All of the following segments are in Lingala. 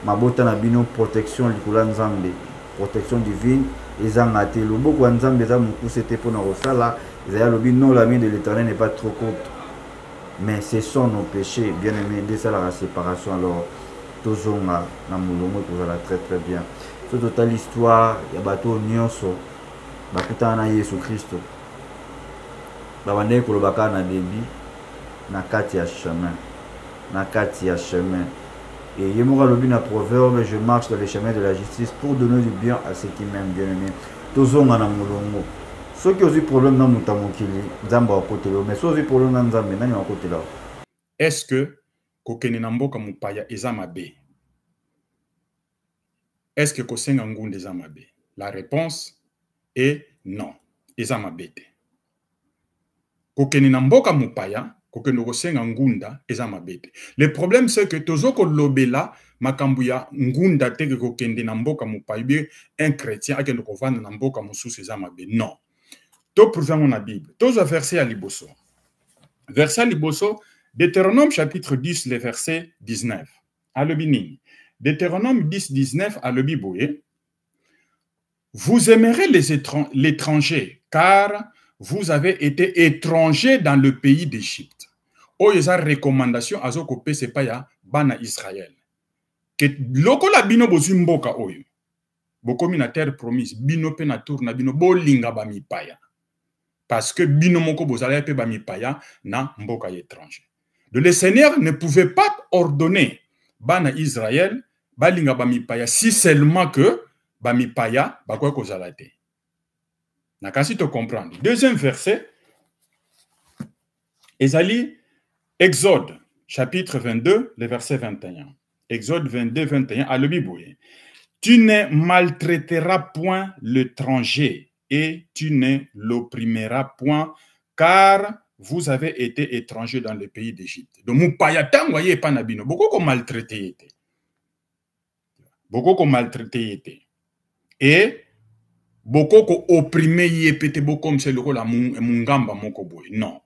mabota na bino protection likula nzambe, protection divine ezanga te loboko nzambe za mukuse te pona rosala ezaya lobi non la main de l'Éternel n'est pas trop courte mais ce sont nos péchés bien aimé de ça la séparation alors tozonga na mulongo tozala très très bien ce total histoire ya bato nyonso bakutana na Yesu Kristo babande kolobaka na debi na kati ya chemin et Yemoura lobi na proverbe je marche dans les chemins de la justice pour donner du bien à ceux qui m'aiment bien aimé tozonga na mulongo ceux qui ont eu problème na mutamokili nzamba wakotelo mais ceux qui ont eu problème na nzambe nani wakotela est-ce que kokene na mboka mupaya eza mabe est-ce que kosenga ngunde eza mabe la réponse est non eza mabe te kokene na mboka mupaya kokene kosenga ngunda eza mabe te le problème c'est que tozoko lobela makambu ya ngunda te ke kokende na mboka mupaya bi un chrétien akende kovanda na mboka mususu eza mabe non to prouver na Bible tozo verset à liboso Deutéronome chapitre 10 le verset 19 alobi nini Deutéronome 10 19 alobi boye vous aimerez l'étranger car vous avez été étranger dans le pays d'Égypte. Oyo eza recommandation azoko pese pa ya bana Israël. Que loko la bino bozu mboka oyo. Bokomi na terre promise, bino pe na tour na bino bolinga ba mipaya. Parce que bino moko bozala pe ba mipaya na mboka étranger. Donc le Seigneur ne pouvait pas ordonner bana Israël balinga ba mipaya si seulement que ba mipaya bakoy kozala te. Nakasi te comprendre. Deuxième verset, Ezali, Exode, chapitre 22, le verset 21. Exode 22, 21, à l'Obiboué. Tu ne maltraiteras point l'étranger et tu ne l'opprimeras point, car vous avez été étrangers dans le pays d'Égypte. Donc, moupayatan, voyez, pas nabino. Beaucoup qu'on maltraité était. Beaucoup qu'on maltraité était. Et beaucoup ko opprimé yépété beaucoup comme c'est le rôle à mungamba moko boy. Non.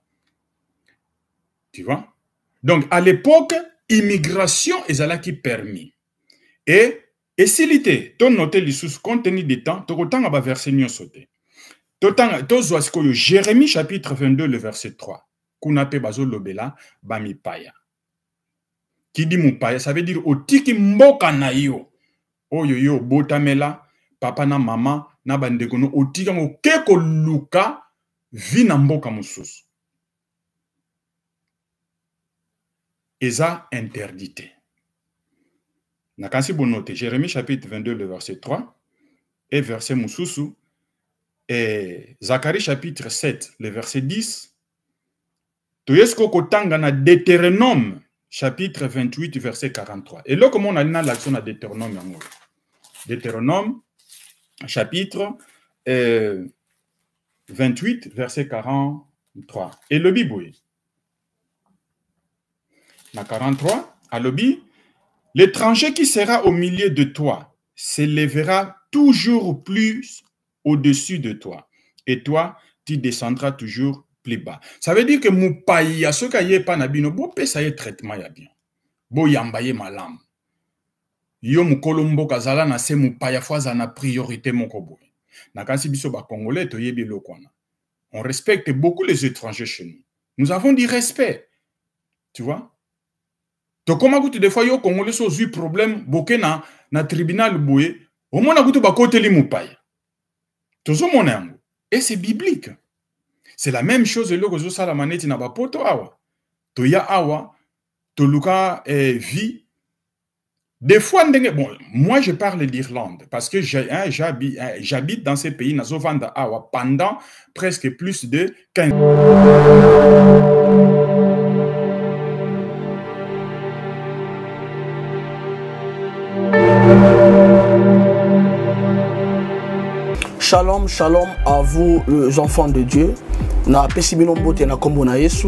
Tu vois? Donc, à l'époque, immigration est là qui permis. Et s'il était, ton noté les sous compte tenu des temps, tu autant à verset nyon sauté. Jérémie chapitre 22, le verset 3. Kunape bazo lobela bami paya. Qui dit mupaya, ça veut dire o tiki mboka na yo. Oyo yo botamela, papa na mama, na bandekono otika ngo keko luka vina mboka mususu. Eza interdité. Nakansi bonote Jérémie chapitre 22 le verset 3 et verset mususu et Zacharie chapitre 7 le verset 10. Toyesko kotanga na Deutéronome chapitre 28 verset 43. Et là comment on a l'action à Deutéronome yango. Deutéronome chapitre 28, verset 43. Et le Bible, na 43, à l'obi, l'étranger qui sera au milieu de toi s'élèvera toujours plus au-dessus de toi. Et toi, tu descendras toujours plus bas. Ça veut dire que moupaya, ce qui est pas nabino, bo pesa ye traitement ya bien. Bo yambaye malam. Yo mukolombo kazala na se moupaya fois na priorité moko boy. Nakansi biso ba congolais to yebi lokwana. On respecte beaucoup les étrangers chez nous. Nous avons du respect. Tu vois? Donc comment goûte des fois yo congolais so eu problème boké na tribunal boye, au moins na goûte ba côté li moupaya. Tozo monango. Et c'est biblique. C'est la même chose le ko zo sala maneti na ba poto awa. To ya awa to luka vie. Des fois, bon, moi je parle d'Irlande parce que j'habite dans ces pays, pendant presque plus de 15 ans. Shalom, shalom à vous les enfants de Dieu.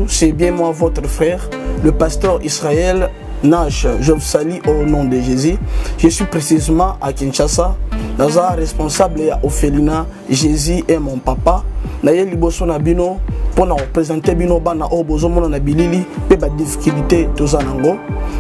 C'est bien moi votre frère, le pasteur Israël Nash. Je vous salue au nom de Jésus. Je suis précisément à Kinshasa, naza responsable ya Ophelina Jésus est mon papa naye liboso na bino pour représenter bino bana o bozomona na bilili pe ba difficulté toza nango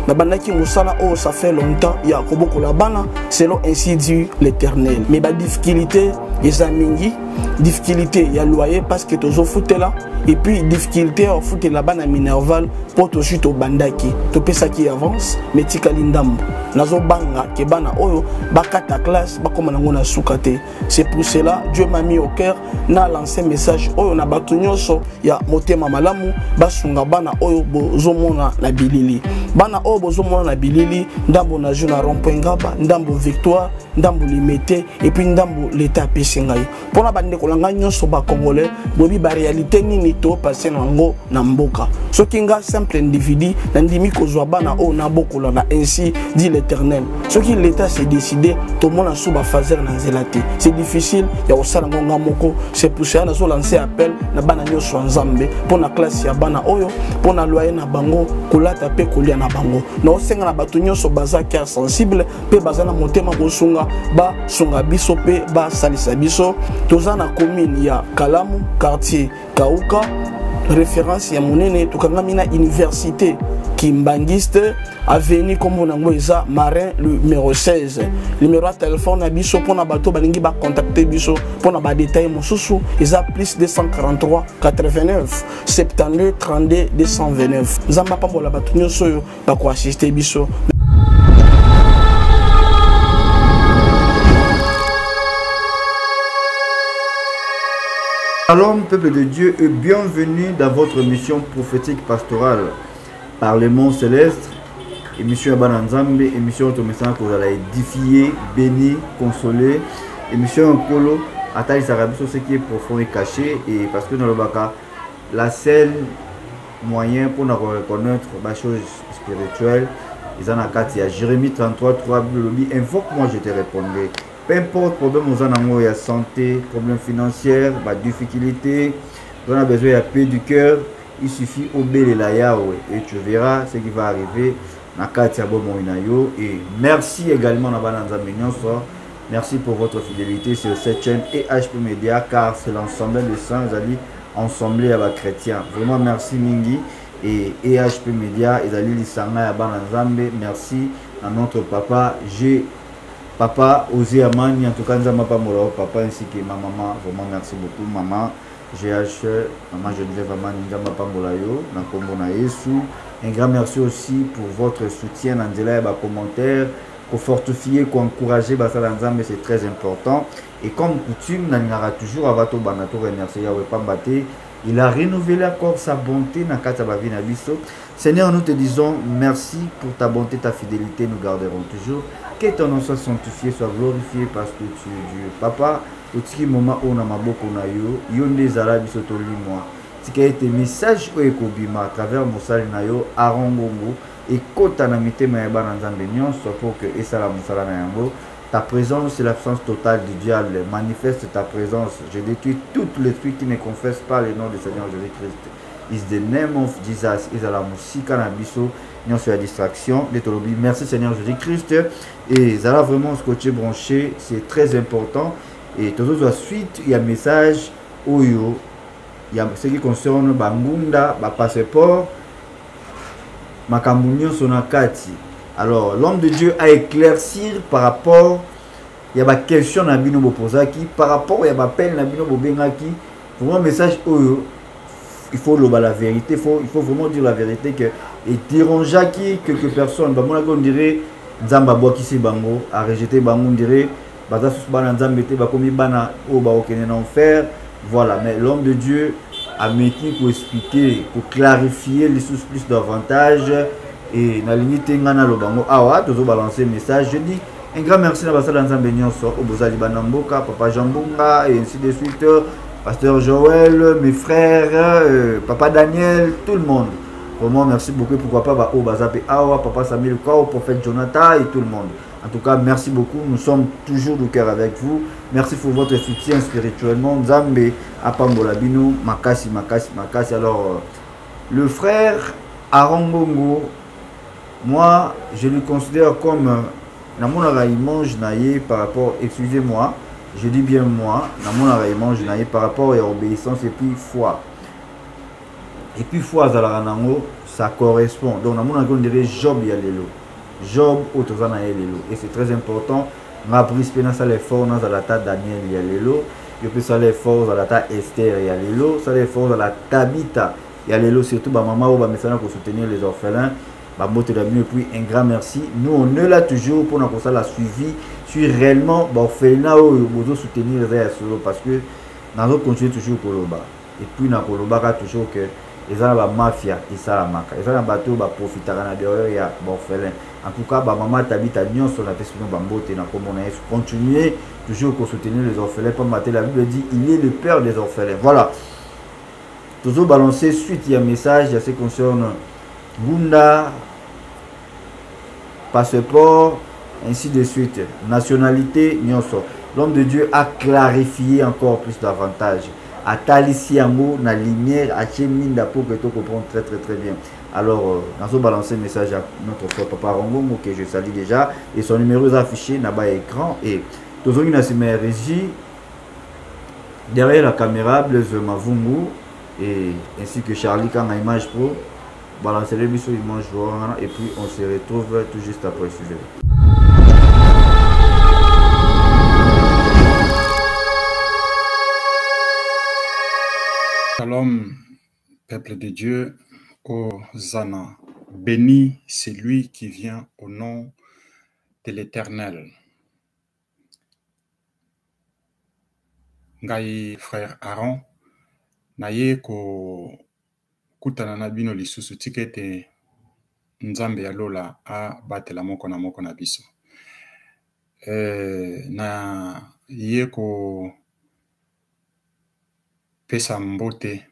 na bandaki musala o ça fait longtemps ya kobokola bana selon ainsi dit l'Éternel mais ba difficulté eza mingi difficulté ya loyer parce que tozo futela et puis difficulté au futela bana minerval pour to chute au bandaki to pesa qui avance mais tikali ndambo nazo banga ke bana oyo bakata classe bakoma nango na sukate c'est pour cela Dieu m'a mis au cœur na lancé message oyo na bato nyonso ya motema malamu basunga bana oyo bozomona na bilili bana oyo bozomona na bilili ndambo na juna rompengaba ndambo victoire ndambo limité et puis ndambo l'état pesingai pona bande kolanga nyonso ba congolais bobi ba réalité nini to passer nango na mboka soki nga simple individu na ndimi kozwa bana oyo na bokola na ainsi dit l'Éternel soki l'état s'est décidé to mona suba fazer na nzelate c'est difficile ya osala ngonga moko c'est pour ça nazo lancer appel na bana nyonso nzambe pona classe ya bana oyo pona loyer na bango kolata pe kolia na bango na osenga na bato nyonso baza cœur sensible pe baza na motema bosunga ba sunga biso pe ba salisa biso toza na commune ya Kalamu quartier Kauka référence ya monene tokangami na université Kimbangiste avenue comme on a Marin le numéro 16 numéro de téléphone à biso pour na bato balingi ba contacter biso pour na ba détail mosusu isa plus 243 89 72 32 229 nzamba pambola bato nyonso yo ba ko assister biso. Shalom peuple de Dieu et bienvenue dans votre mission prophétique pastorale par les monts célestes. Émission Abananzambe, émission Tomesan que vous allez édifier, bénir, consoler. Émission Polo, Atali Sarabiso, ce qui est profond et caché. Et parce que dans le Baka, la seule moyen pour nous reconnaître les choses spirituelles, ils en ont quatre. Il y a Jérémie 33, 3, invoque-moi, je te répondrai. Peu importe problème aux anangos, il y a santé, problème financier, difficulté, on a besoin de paix du cœur, il suffit d'obéir la Yahweh et tu verras ce qui va arriver dans Katia Bomoinayo. Et merci également à Bananza Mignon. Merci pour votre fidélité sur cette chaîne EHP Media car c'est l'ensemble des saints ensemble avec chrétiens. Vraiment merci Mingi et EHP Media et Zali Lissanga à Bananzambe. Merci à notre papa Papa Osé Amani, en tout cas, nous papa ainsi que ma maman. Vraiment, merci beaucoup, maman. GH, maman Geneviève Amani, Ndjamba Pambolayo, Nakombo na Yesu. Un grand merci aussi pour votre soutien dans les commentaires, pour fortifier, pour encourager, c'est très important. Et comme coutume, nous avons toujours à Vato Banato remercier Yahweh Pambate. Il a renouvelé encore sa bonté dans Kataba Vinabiso. Seigneur, nous te disons merci pour ta bonté, ta fidélité, nous garderons toujours. Que ton nom soit sanctifié, soit glorifié parce que tu es Dieu. Papa, au petit moment où on a ma boko na yo, yonde zara bisoto moi. Si que tes messages au ekobima à travers Moussali na yo, arongongo et kota na mitema ya bananzambe nyonso pour que esala musala na yango. Ta présence, c'est l'absence totale du diable. Manifeste ta présence. Je détruis tout l'esprit qui ne confesse pas le nom du Seigneur Jésus-Christ. Is the name of Jesus. Is la musique na biso. Nous sur la distraction. Merci Seigneur Jésus-Christ. Et ça va vraiment scotché branché. C'est très important. Et tout de suite, il y a un message. Oyo. Il y a ce qui concerne Bangunda, passeport. Makambounio Sonakati. Alors, l'homme de Dieu a éclairci par rapport, il y a des questions dans Bino Bopozaki, par rapport, il y a des appels dans Bino Bobengaki. Pour un message, il faut la vérité, il faut vraiment dire la vérité que, et déranger quelques personnes, on dirait, Nzamba Boakisi Bango, a rejeté Bango, on dirait, Bazasus Bana Nzambete, Bakomi Bana, Baokenen en enfer. Voilà, mais l'homme de Dieu a mis pour expliquer, pour clarifier les sources plus davantage. Et na limite ngana lobango awa tozo balancer message. Je dis un grand merci na basala nzambe nyonso obozali banamboka papa Jambunga et ainsi de suite, pasteur Joël, mes frères, papa Daniel, tout le monde. Vraiment merci beaucoup. Pourquoi pas ba obazape awa papa Samuel Kao, prophète Jonathan et tout le monde. En tout cas merci beaucoup. Nous sommes toujours de cœur avec vous. Merci pour votre soutien spirituellement. Nzambe apambola bino makasi. Alors le frère Aaron Bongo, moi, je le considère comme namonaka image naye par rapport, excusez-moi, je dis bien moi, namonaka image naye par rapport à obéissance et puis foi. Et puis foi azalaka nango, ça correspond. Donc namonaka on dirait Job ya lelo. Job otozana ya lelo. Et c'est très important. Ma prise pena ça l'effort dans la ta Daniel ya lelo. Je peux ça l'effort dans la ta Esther ya lelo, ça l'effort dans la Tabitha ya lelo, surtout ba maman ou ba messana pour soutenir les orphelins. Et puis un grand merci. Nous on est là toujours pour nous ça la suivi sur réellement orphelinat ou besoin soutenir les solo parce que nous allons continuer toujours pour le bas. Et puis na kolobaka toujours que les la mafia et ça la maka. Et ça la bateau ba profiter na derrière ya orphelin. En tout cas ba maman Tabitha nyonso na pesi no bambote na comme on a continuer toujours pour soutenir les orphelins. Comme la Bible dit, il est le père des orphelins. Voilà. Toujours balancer suite il y a un message à ce qui concerne Gunda, passeport, ainsi de suite, nationalité, nyonso. L'homme de Dieu a clarifié encore plus davantage. A talissi amour, na lumière, a cheminda pour que tu comprennes très très très bien. Alors, nous allons balancer un message à notre frère Papa Rongo, que je salue déjà, et son numéro est affiché dans l'écran. Et tous les régie derrière la caméra, Blaise Mavungu, et ainsi que Charlie Kang à Image Pro. Balancer les bisous image et puis on se retrouve tout juste après sujet. Shalom, peuple de Dieu, Hosanna. Béni c'est lui qui vient au nom de l'Éternel. Ngai frère Aaron, naye ko kutana na bino lisusu tikete nzambe ya lola a batela moko na biso. Na ye ko pesa mbote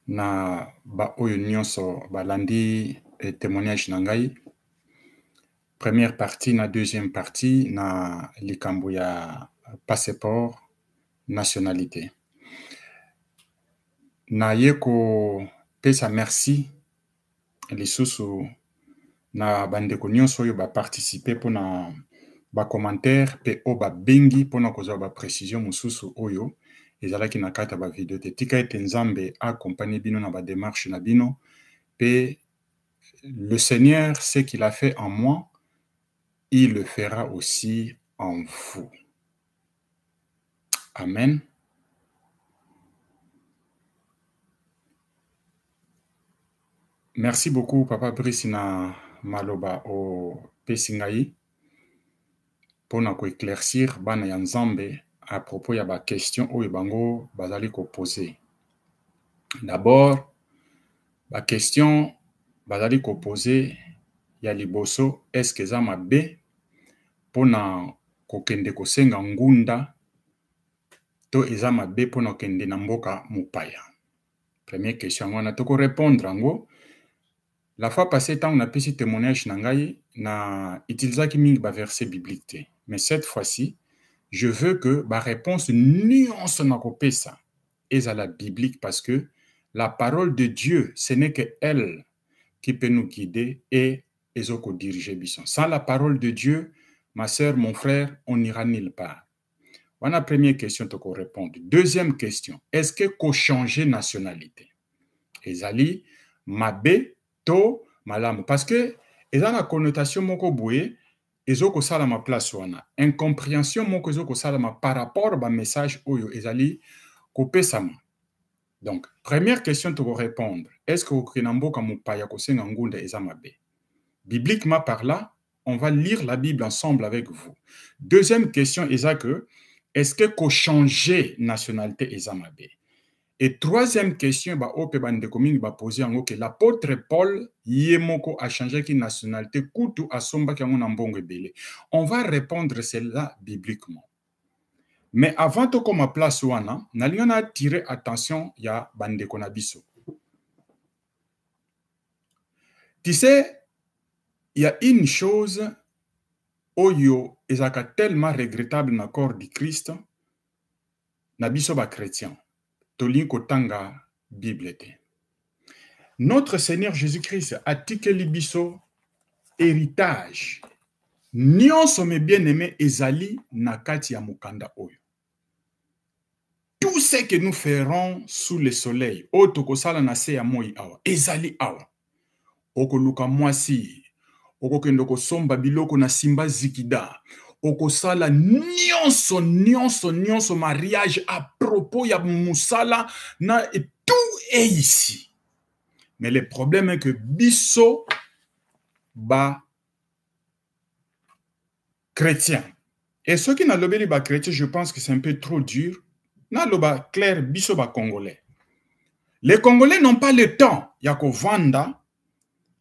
na ba oyo nyonso balandi témoignage na ngai. Première partie na deuxième partie na likambo ya passeport nationalité. Na yeko pesa merci lisusu na bandeko nyonso oyo ba participer pona ba commentaire pe o ba bengi pona kozwa ba précision mususu oyo ezalaki na kata ba vidéo te tika ete nzambe accompagner bino na ba démarche na bino pe le Seigneur ce qu'il a fait en moi il le fera aussi en vous. Amen. Merci beaucoup, Papa Brice na maloba o pesingai pour na ko éclaircir bana ya nzambe à propos ya ba question oyo bango bazali ko poser. D'abord, ba question bazali ko poser ya liboso est-ce que za mabe pona ko kende ko senga ngunda to eza mabe pona kende na mboka mupaya. Première question on a to ko répondre ngo. La fois passée, tant on a pris témoignage na utilisaki mingi ba verset biblique. Mais cette fois-ci, je veux que ba réponse nuance na kopesa ezala biblique parce que la parole de Dieu, ce n'est que elle qui peut nous guider et ezoko diriger bison. Sans la parole de Dieu, ma sœur, mon frère, on n'ira nulle part. Voilà la première question to ko répondre. Deuxième question, est-ce que ko changer nationalité? Ezali mabe to malamu parce que eza na connotation moko boye ezoko sala ma place wana incompréhension moko ezoko sala ma par rapport ba message oyo ezali kopesama. Donc première question to répondre, est-ce que okina mboka mupaya ko senga ngunda eza mabe? Bibliquement par là, on va lire la Bible ensemble avec vous. Deuxième question eza que est-ce que ko changer nationalité eza mabe? Et troisième question, que l'apôtre Paul yemoko a changé qui nationalité kutu asomba ki na mbongo ebele. On va répondre cela bibliquement. Mais avant de comme place wana, nalinga na attirer attention ya bandeko na biso. Tu sais, il y a une chose oyo ezaka tellement regrettable na corps du Christ na biso ba chrétien. Tanga Bible. Notre Seigneur Jésus-Christ a tike libiso héritage nyonso mes bien-aimés ezali na kati ya mukanda oyo. Tout ce que nous ferons sous le soleil, otokosala na se ya moi awa, ezali awa. Okoluka mwasi, okokende kosomba biloko na simba zikida, okosala nyonso mariage à propos ya musala na et tout est ici. Mais le problème est que biso ba chrétien. Et ceux qui n'ont pas chrétien, je pense que c'est un peu trop dur. Na loba clair biso ba congolais. Les Congolais n'ont pas le temps ya ko vanda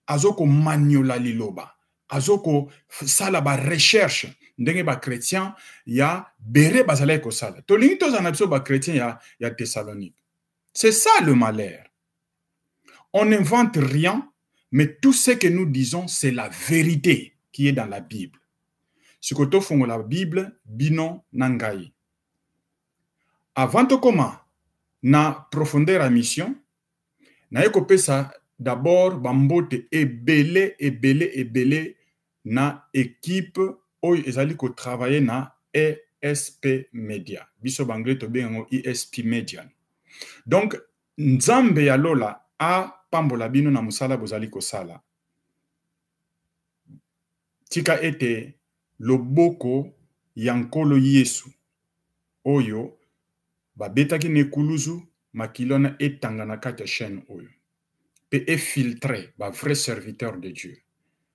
azoko maniola liloba. Azoko sala ba recherche ndenge ba chrétien ya bere bazala ko sala. Tolingi tozana biso ba chrétien ya Thessalonique. C'est ça le malheur. On n'invente rien, mais tout ce que nous disons, c'est la vérité qui est dans la Bible. Si vous avez la Bible, bino nangai. Avant de commencer, na profondeur la mission, na ekopé ça d'abord bambote ebele na équipe oyo ezali ko travailler na ESP Media. Biso banglais to bengo ESP Media. Donc nzambe ya lola a pambola bino na musala bozali ko sala. Tika ete loboko yankolo Yesu oyo babetaki nekuluzu makilona etanga na kati ya chaîne oyo pe filtré ba vrai serviteur de Dieu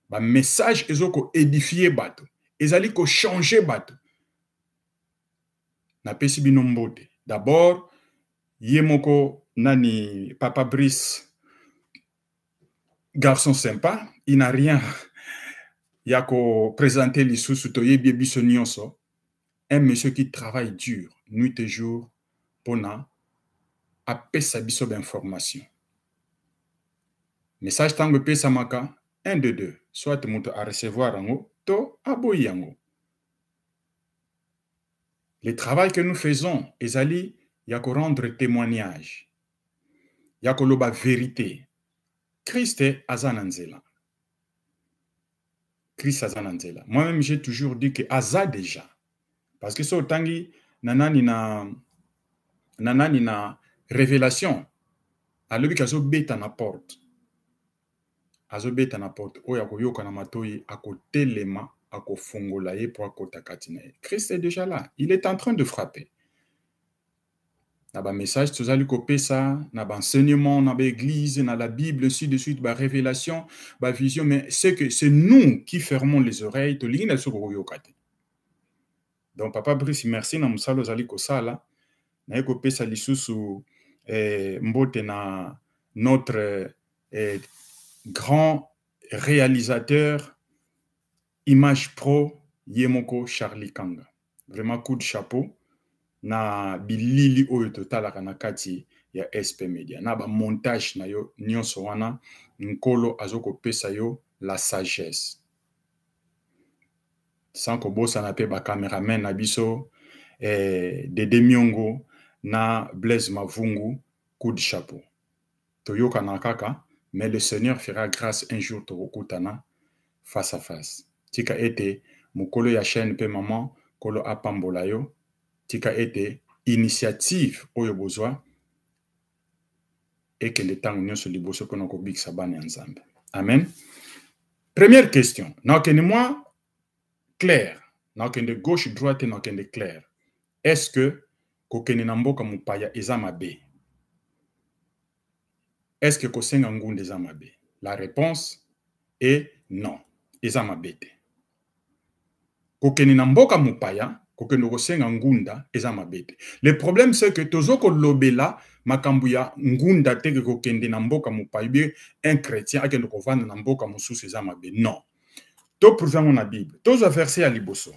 ba message ezoko édifier bato ezali ko changer bato na pesi bino mbote. D'abord yemoko nani Papa Brice, garçon sympa, il n'a rien yako présenter lisusu toyebi biso nyonso, un monsieur qui travaille dur nuit et jour pona apesa biso d'information. Message tango pesa maka 1 de 2, soit muto a recevoir yango to aboyi yango. Le travail que nous faisons ezali yako rendre témoignage, yako loba vérité. Christ est azananzela. Christ azananzela. Moi-même j'ai toujours dit que aza déjà. Parce que so tangi nanani na révélation. Alobi kazo beta na porte. Azo beta na porte. Oya koyoka na matoyi akotelema akofungola ye pour akotakati. Christ est déjà là. Il est en train de frapper. Na ba message tozali kopesa, na ba enseignement, na ba église, na la Bible, ainsi de suite, ba révélation, ba vision, mais c'est que c'est nous qui fermons les oreilles, to lingi na soko yokate. Donc Papa Brice, merci na musalo zali kosala, na kopesa lisusu mbote na notre grand réalisateur Image Pro Yemoko Charlie Kanga. Vraiment coup de chapeau. Na bilili oyo totalaka na kati ya SP Media. Na ba montage na yo nyonso wana nkolo azoko pesa yo la sagesse. Sans ko bosa na pe ba cameraman na biso Dede Miongo na Blaise Mavungu, coup de chapeau. Toyoka na kaka, mais le Seigneur fera grâce un jour tokutana face à face. Tika ete mukolo ya chaîne pe maman kolo apambola yo. Tika ete initiative oyo bozwa et que le temps nyonso liboso kono ko big sabane ensemble. Amen. Première question. Nakende moi clair. Nakende gauche droite nakende clair. Est-ce que kokene na mboka mupaya eza mabe? Est-ce que kosenga ngunde eza mabe? La réponse est non. Eza mabe te. Kokene na mboka mupaya ngunda eza mabete. Le problème c'est que tozoko lobela makambuya ngunda teke kokende na mboka mupaibe un chrétien akende ko vanda na mboka mususu eza mabe. Non. To prouver na Bible. Tozo verset à liboso.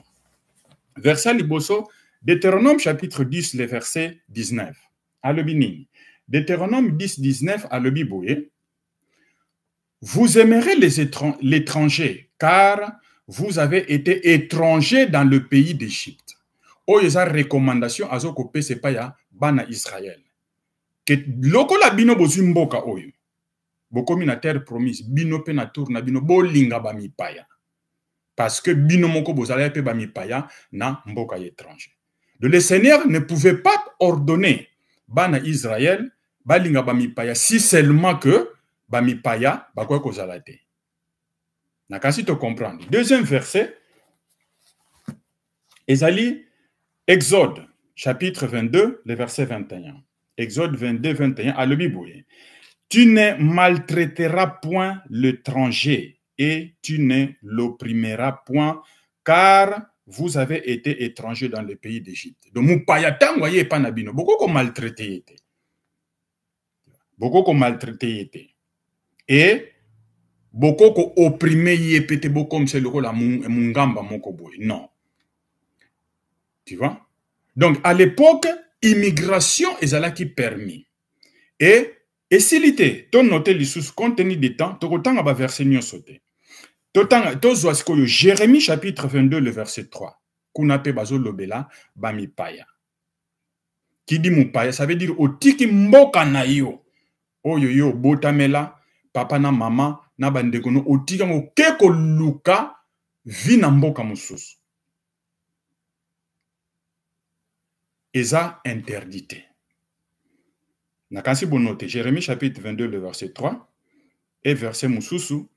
Verset à liboso, Deutéronome chapitre 10 le verset 19. Alobini. Deutéronome 10 19 alobiboye. Vous aimerez l'étranger car vous avez été étranger dans le pays d'Égypte. Oyo eza recommandation azoko pese pa ya bana Israël. Que loko la bino bozu mboka oyo. bokomi na terre promise, bino pe na tour na bino bolinga ba mipaya. Parce que bino moko bozala pe ba mipaya na mboka étranger. Donc le Seigneur ne pouvait pas ordonner bana Israël balinga ba mipaya si seulement que ba mipaya bakoy kozala te. Nakasi to comprendre. Deuxième verset, ezali Exode chapitre 22, le verset 21. Exode 22, 21 à l'Obiboye. Tu ne maltraiteras point l'étranger et tu ne l'opprimeras point, car vous avez été étrangers dans le pays d'Égypte. Donc, moupaya tangoye panabino, beaucoup qu'on maltraité était. Beaucoup qu'on maltraité était. Et beaucoup qu'on opprimé yépété, beaucoup comme c'est le rôle à mungamba mokoboy. Non. Tu vois? Donc, à l'époque, immigration est là qui permis. Et s'il était, ton noté les sous compte tenu du temps, tu as un verset nyon sauté. Jérémie chapitre 22, le verset 3. Kunape bazo lobela bami paya. Qui dit mupaya, ça veut dire otiki mboka na yo. Oyo yo botamela, papa na mama, na bandekono, otika ngo keko luka, vi na mboka mususu. Eza interdité. Nakansi bonote, Jérémie chapitre 22, le verset 3, et verset Moussousou,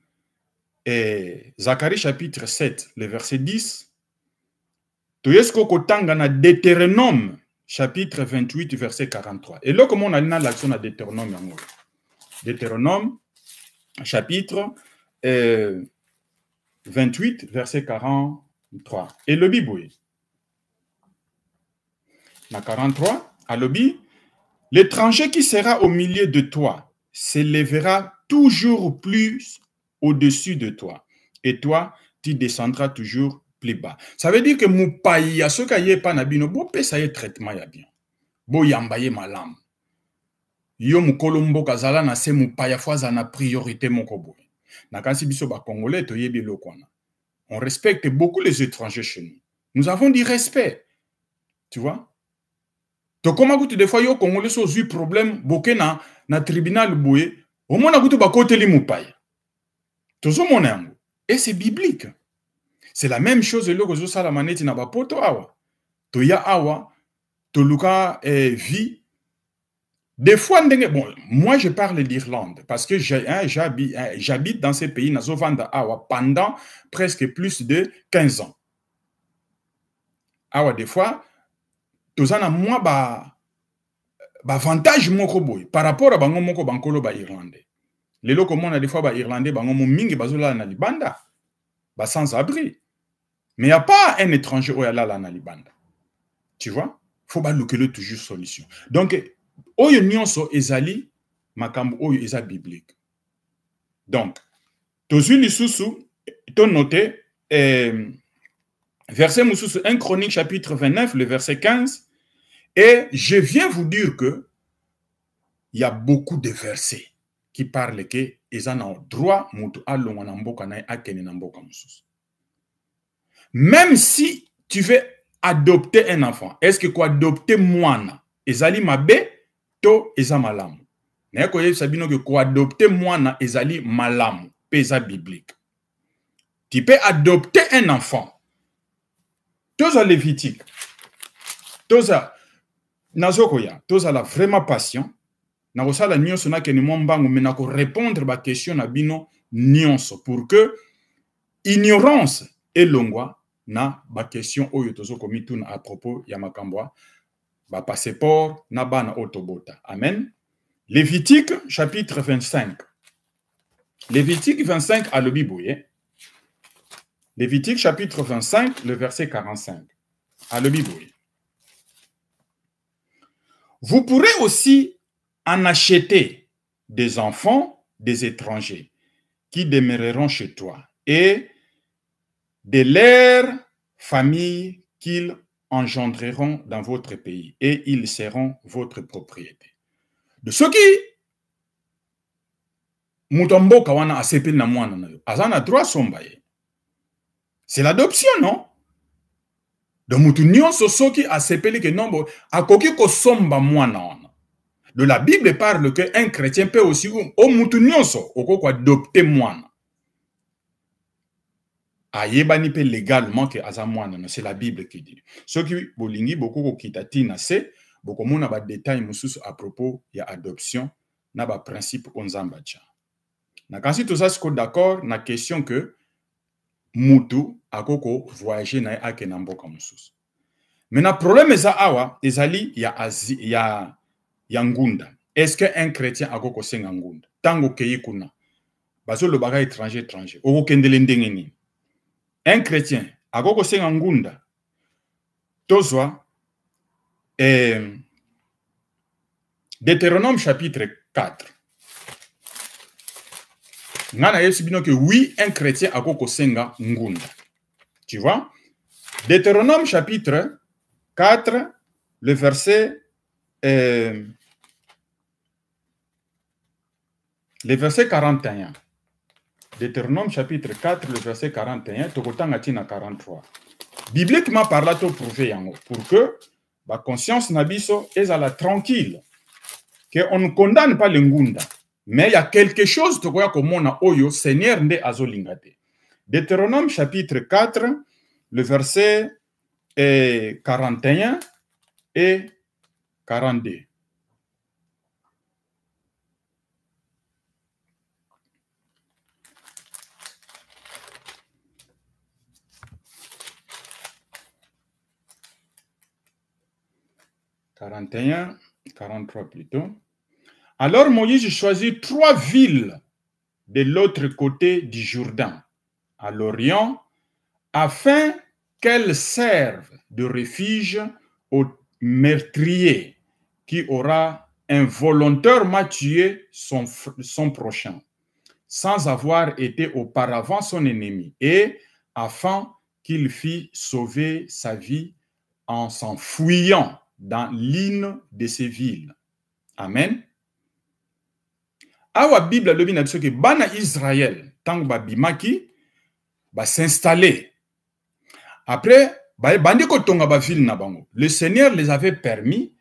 et Zacharie chapitre 7, le verset 10, Toyesko Kotanga na Deutéronome chapitre 28, verset 43. Et là, comment on a l'action à Deutéronome? Deutéronome chapitre 28, verset 43. Et le Biboué. Na 43, à l'obi, l'étranger qui sera au milieu de toi s'élèvera toujours plus au-dessus de toi. Et toi, tu descendras toujours plus bas. Ça veut dire que moupaya, ce qui est pas nabino, bo pesa ye traitement ya bien. Bo yambaye malam. Yo mukolombo kazala na se moupaya fois na priorité mokobo. Na kansi biso ba congolais to yebi lokwana. On respecte beaucoup les étrangers chez nous. Nous avons du respect. Tu vois? Donc, comment vous des fois, yo Congolais sont eu problème, boké na tribunal boué, au moins, vous ba côté li moupaya. Toujours mon amour. Et c'est biblique. C'est la même chose, le gozo sala maneti na ba poto awa. To ya awa, to luka vie. Des fois, bon, moi, je parle d'Irlande, parce que j'habite dans ces pays, nazo vanda awa, pendant presque plus de 15 ans. Awa, des fois, tozana moi avantage moko boy par rapport à bango moko bankolo ba irlandais. Les locaux on a des fois ba irlandais bango mingi bazola na libanda ba sans abri. Mais il n'y a pas un étranger au yala na libanda. Tu vois? Faut ba lokelo toujours solution. Donc oyo nyonso ezali makambo oyo eza biblique. Donc tozu lisusu to noté verset Moussous, 1 Chronique chapitre 29, le verset 15. Et je viens vous dire que il y a beaucoup de versets qui parlent que ils ont droit même si tu veux adopter un enfant, est-ce que quoi adopter moana ezali mabe to eza malamu? Na ko yeb sabino que quoi adopter moana ezali malamu, pesa biblique. Tu peux adopter un enfant. Toza Lévitique, toza nazokoya, toza la vraiment patient. Na kosala nyonso na keni mombango mais na ko répondre ba question na bino nyonso pour que ignorance et longwa na ba question oyo tozo komituna à propos ya makambwa ba passeport na bana otobota. Amen. Lévitique chapitre 25. Lévitique 25 à l'Obiboye. Lévitique chapitre 25, le verset 45. À l'Obiboye. Vous pourrez aussi en acheter des enfants des étrangers qui demeureront chez toi et de leurs familles qu'ils engendreront dans votre pays et ils seront votre propriété. De ceux qui mutombo kawana asepil na mwana na yo azana droit sombaye. C'est l'adoption, non? Donc mutu nyonso soki asepeli ke nombo akoki ko somba mwana wana. Donc la Bible parle qu'un chrétien peut aussi, au mutu nyonso, oko adopter moine. Ayebani pe légalement que aza moine, c'est la Bible qui dit. Ce qui bolingi beaucoup kitati na se, beaucoup mona ba détail mususu à propos ya adoption na ba principe onzamba cha. Na kasi tout ça c'est d'accord na question que mutu akoko voyager na ake na mboka mususu. Mais le problème est awa ezali ya ngunda. Est-ce qu'un chrétien akoko senga ngunda? Tango keyi kuna. Baso le baga étranger. Oko kendele ndenge nini? Un chrétien akoko senga ngunda. Tozwa Deutéronome chapitre 4. Ngana yesu bino que oui, un chrétien akoko senga ngunda. Tu vois? Deutéronome chapitre 4, le verset 41. Deutéronome chapitre 4, le verset 41, tokotanga tina 43. Bibliquement parlant, to prouver yango pour que la conscience nabiso est à la tranquille, que on ne condamne pas le ngunda, mais il y a quelque chose tokoya komona oyo Seigneur nde azolingate. Deutéronome chapitre 4, le verset 41 et 42. « 41, 43 plutôt. Alors Moïse choisit 3 villes de l'autre côté du Jourdain, à l'Orient, afin qu'elles servent de refuge au meurtrier qui aura involontairement tué son prochain, sans avoir été auparavant son ennemi, et afin qu'il fît sauver sa vie en s'enfuyant dans l'une de ces villes. Amen. Awa Bible lobi na biso ke bana Israël tango ba bimaki ba s'installer. Après ba bandi ko tonga ba ville na bango. Le Seigneur les avait permis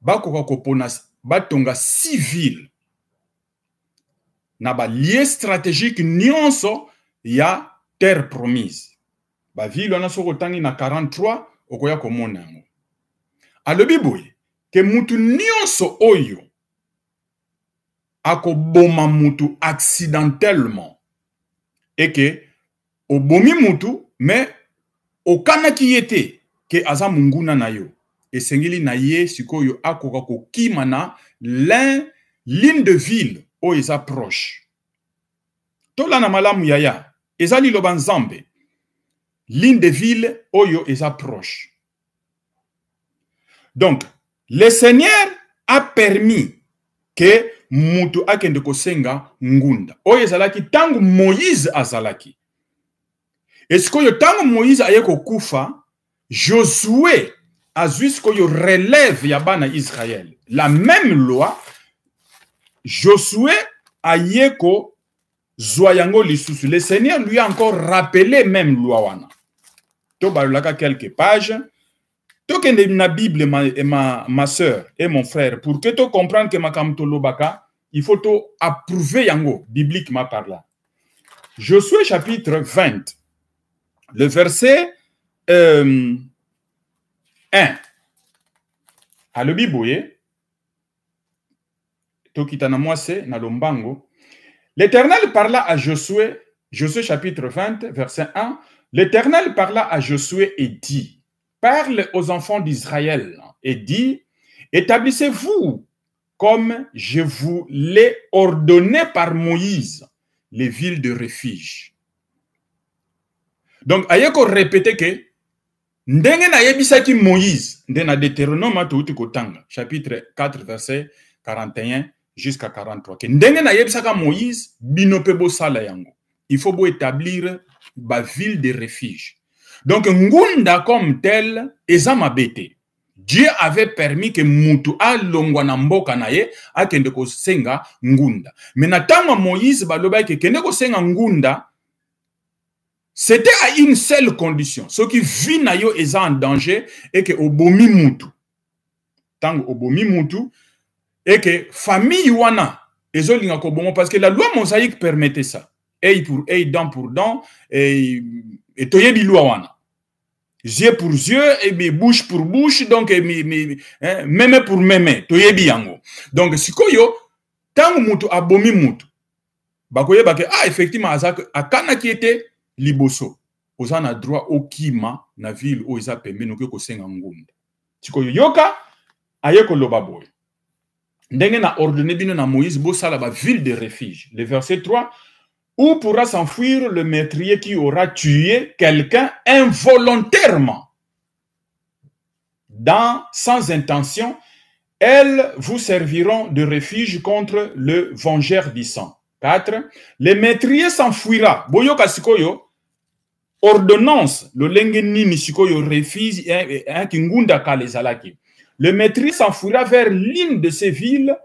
ba ko kopona ba tonga 6 villes. Na ba lieu stratégique nyonso ya terre promise. Ba ville wana soko tangi na 43 okoya komona yango. Alobi boye ke mutu nyonso oyo akoboma mutu accidentellement et que obomi mutu mais okanaki yete ke aza munguna na yo esengeli na ye sikoyo akoka kokima na l'une de ville oyo eza proche. Tola na malamu yaya ezali loba nzambe l'une de ville oyo eza proche. Donc, le Seigneur a permis que mutu akende kosenga ngunda. Oyo ezalaki tangu Moïse azalaki. Esikoyo tangu Moïse aye kokufa, Josué azwi sikoyo relève ya bana Israël. La même loi, Josué aye ko zoyango lisusu. Le Seigneur lui a encore rappelé même loi wana. To balaka quelques pages. Tokende na Bible ma soeur et mon frère pour que tu comprennes que makamto lobaka il faut to approuver yango bibliquement parlant. Josué chapitre 20 le verset 1 à le biboye tokitana moi c'est na lombango. L'Éternel parla à Josué chapitre 20 verset 1. L'Éternel parla à Josué et dit: parle aux enfants d'Israël et dit: établissez-vous comme je vous l'ai ordonné par Moïse, les villes de refuge. Donc, ayeko répéter que ndenge na yebisaki Moïse, ndena Deutéronome touti kotanga, chapitre 4, verset 41 jusqu'à 43. Que ndenge na yebisaka Moïse, binope bo sala yango. Il faut établir ba ville de refuge. Donc, ngunda comme tel, eza mabete. Dieu avait permis que mutu a longwa na mboka na ye akende ko senga ngunda. Mais natanga Moïse baloba ke kende ko senga ngunda, c'était à une seule condition. Ce qui vit na yo eza en danger et que obomi mutu. Tango obomi mutu et que famille wana ezolinga ko bongo parce que la loi mosaïque permettait ça. Œil pour œil, dent pour dent, et toyebi loi wana. Yeux pour yeux, et bouche pour bouche, donc même pour même, toyebi yango. Donc sikoyo, tant mutu abomi mutu, bakoye bake effectivement azak akana qui était liboso. Ozana droit au kima na ville o eza pembe no ko senga ngunda. Sikoyo yoka ayeko loba boy. Ndenge na ordonné bino na Moïse bo sala ba ville de refuge. Le verset 3, où pourra s'enfuir le meurtrier qui aura tué quelqu'un involontairement. Sans intention, elles vous serviront de refuge contre le vengeur du sang. 4. Le meurtrier s'enfuira. Boyoka sikoyo, ordonnance, le lengeni nisikoyo refuge, kingunda kalezalaki. Le meurtrier s'enfuira vers l'une de ces villes,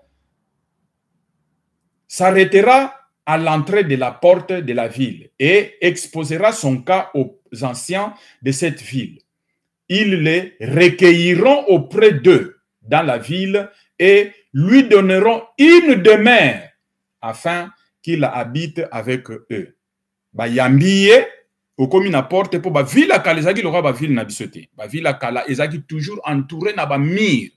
s'arrêtera à l'entrée de la porte de la ville et exposera son cas aux anciens de cette ville. Ils les recueilleront auprès d'eux dans la ville et lui donneront une demeure afin qu'il habite avec eux. Ba yambiye okomi na porte po ba ville kala ezaki lora ba ville na bisote. Ba ville kala ezaki toujours entouré na ba mur.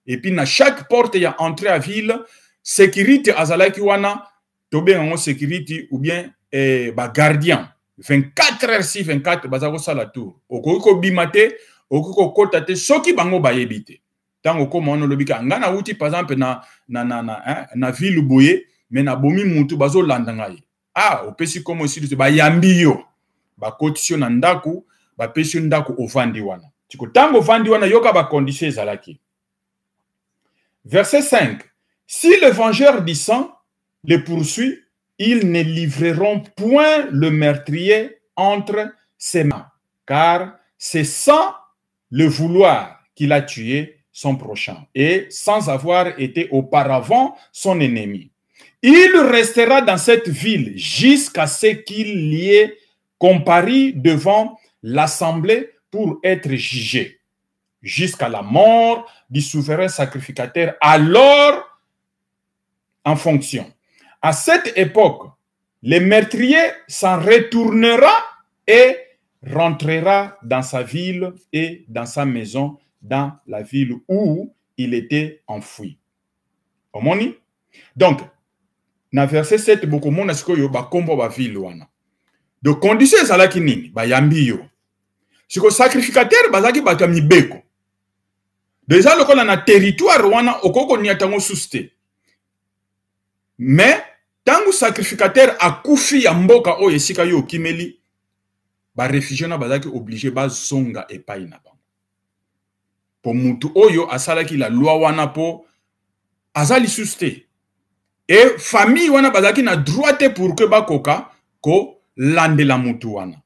Et puis na chaque porte ya entrée à ville sécurité azalaki wana tobe en sécurité ou bien ba gardien 24 heures sur 24 bazako sala tour okoko bimate okoko kotate soki bango bayebite tango ko mono lobika ngana uti par exemple na ville boye mais na bomi mutu bazo landa ngai opesi komo ici ba yambiyo ba kotio na ndaku ba pesi ndaku ovandi wana tiko tango vandi wana yoka ba condition ezalaki. Verset 5. Si le vengeur du sang les poursuit, ils ne livreront point le meurtrier entre ses mains, car c'est sans le vouloir qu'il a tué son prochain et sans avoir été auparavant son ennemi. Il restera dans cette ville jusqu'à ce qu'il y ait comparu devant l'assemblée pour être jugé, jusqu'à la mort du souverain sacrificateur, alors en fonction. À cette époque, le meurtrier s'en retournera et rentrera dans sa ville et dans sa maison, dans la ville où il était enfoui. Omoni? Donc, dans verset 7, beaucoup de monde yo ba kombo ba ville wana. Donc, condition ezalaki nini? Ba yambi yo. Siko sacrificateur bazaki bato mibeko. Déjà lokola na territoire wana okoko niatango suste. Mais tangu sacrificateur akufi ya mboka oyo esika yo kimeli ba réfugié na bazaki obligé ba zonga epai na bango. Po mutu oyo asalaki la loi wana po azali suste. Et famille wana bazaki na droit pour que bakoka ko lande la mutu wana.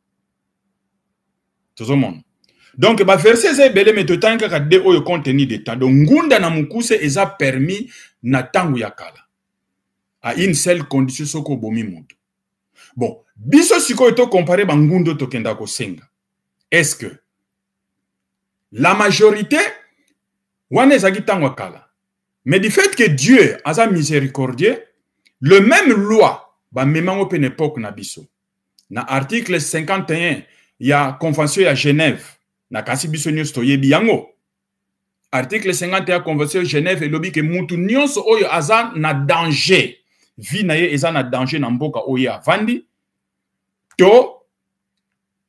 Tout le monde. Donc, ba verset ze belé metotanka ka de oyo contenu de temps. Donc, ngunda na mukuse eza permis na tangu ya kala. À une seule condition soko bomi mutu. Bon, biso siko eto comparé ba ngundo to kenda ko senga. Est-ce que la majorité wana ezaki tangu ya kala. Mais du fait que Dieu a miséricordieux, le même loi ba memango pe époque na biso. Na article 51 il y a convention à Genève. Na kasi biso nyonso toyebi yango. Article 51 convention de Genève et lobi ke mutu nyonso oyo aza na danger. Vi na ye eza na danger na mboka oyo avandi. To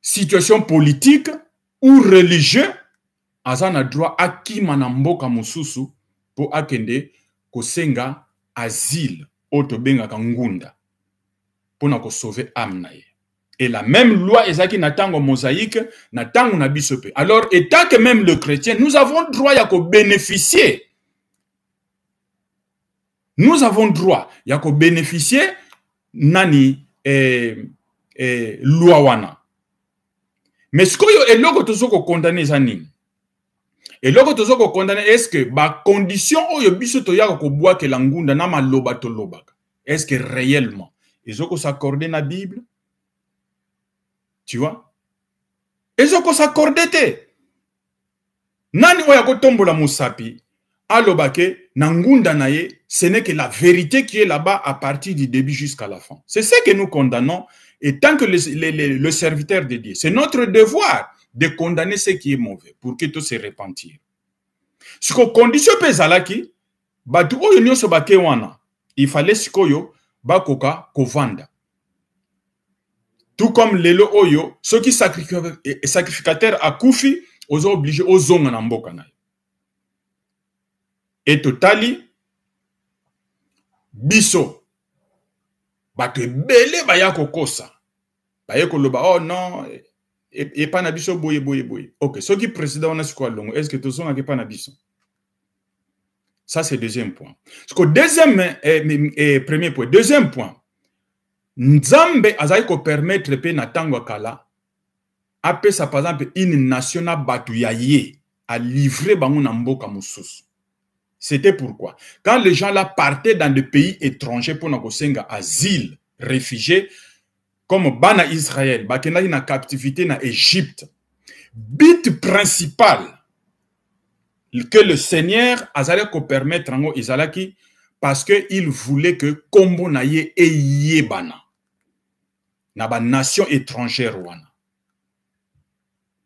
situation politique ou religieux aza na droit akima na mboka mususu po akende kosenga asile oto benga kangunda pona ko sauver âme na ye. Et la même loi ezaki na tango mosaïque na tango na bisope. Alors étant que même le chrétien, nous avons droit à bénéficier. Nous avons droit à bénéficier nani loi wana. Mais ce que est logo tozoko condamné zani. Et logo tozoko condamné est-ce que ba condition oyo biso to yaka ko boa ke langunda na maloba to lobaka. Est-ce que réellement ezoko s'accorder na Bible? Tu vois? Ezoko s'accordete. Nani oya ko tombola musapi alobake nangunda naye, ce n'est que la vérité qui est là-bas à partir du début jusqu'à la fin. C'est ce que nous condamnons. Et tant que le serviteur de Dieu, c'est notre devoir de condamner ce qui est mauvais pour que tout se repentir. Ce que condition pezalaki, batu oyo nyoso bake wana, il fallait sikoyo bakoka kovanda. Tout comme lelo oyo, ceux qui sacrificateurs à Koufi, ils sont obligés aux zonga na mboka na. Et totali, biso, batu ebele baya kokosa. Baya koloba, oh non, et pas na biso boye boye boye. Ok, ceux qui président on a quoi longo, est-ce que tout ça n'a pas na biso? Ça c'est deuxième point. Ce que deuxième premier point, deuxième point. Nzambe azali ko permettre pe na tango kala ape sa par exemple une nation na batu ya ye a livré bango na mboka mususu. C'était pourquoi quand les gens là partaient dans des pays étrangers pour na kosenga asile, réfugiés comme bana Israël, bakenda na captivité na Égypte. But principal que le Seigneur azali ko permettre ngo izalaki parce que il voulait que kombo na ye eyebana na ba nation étrangère wana.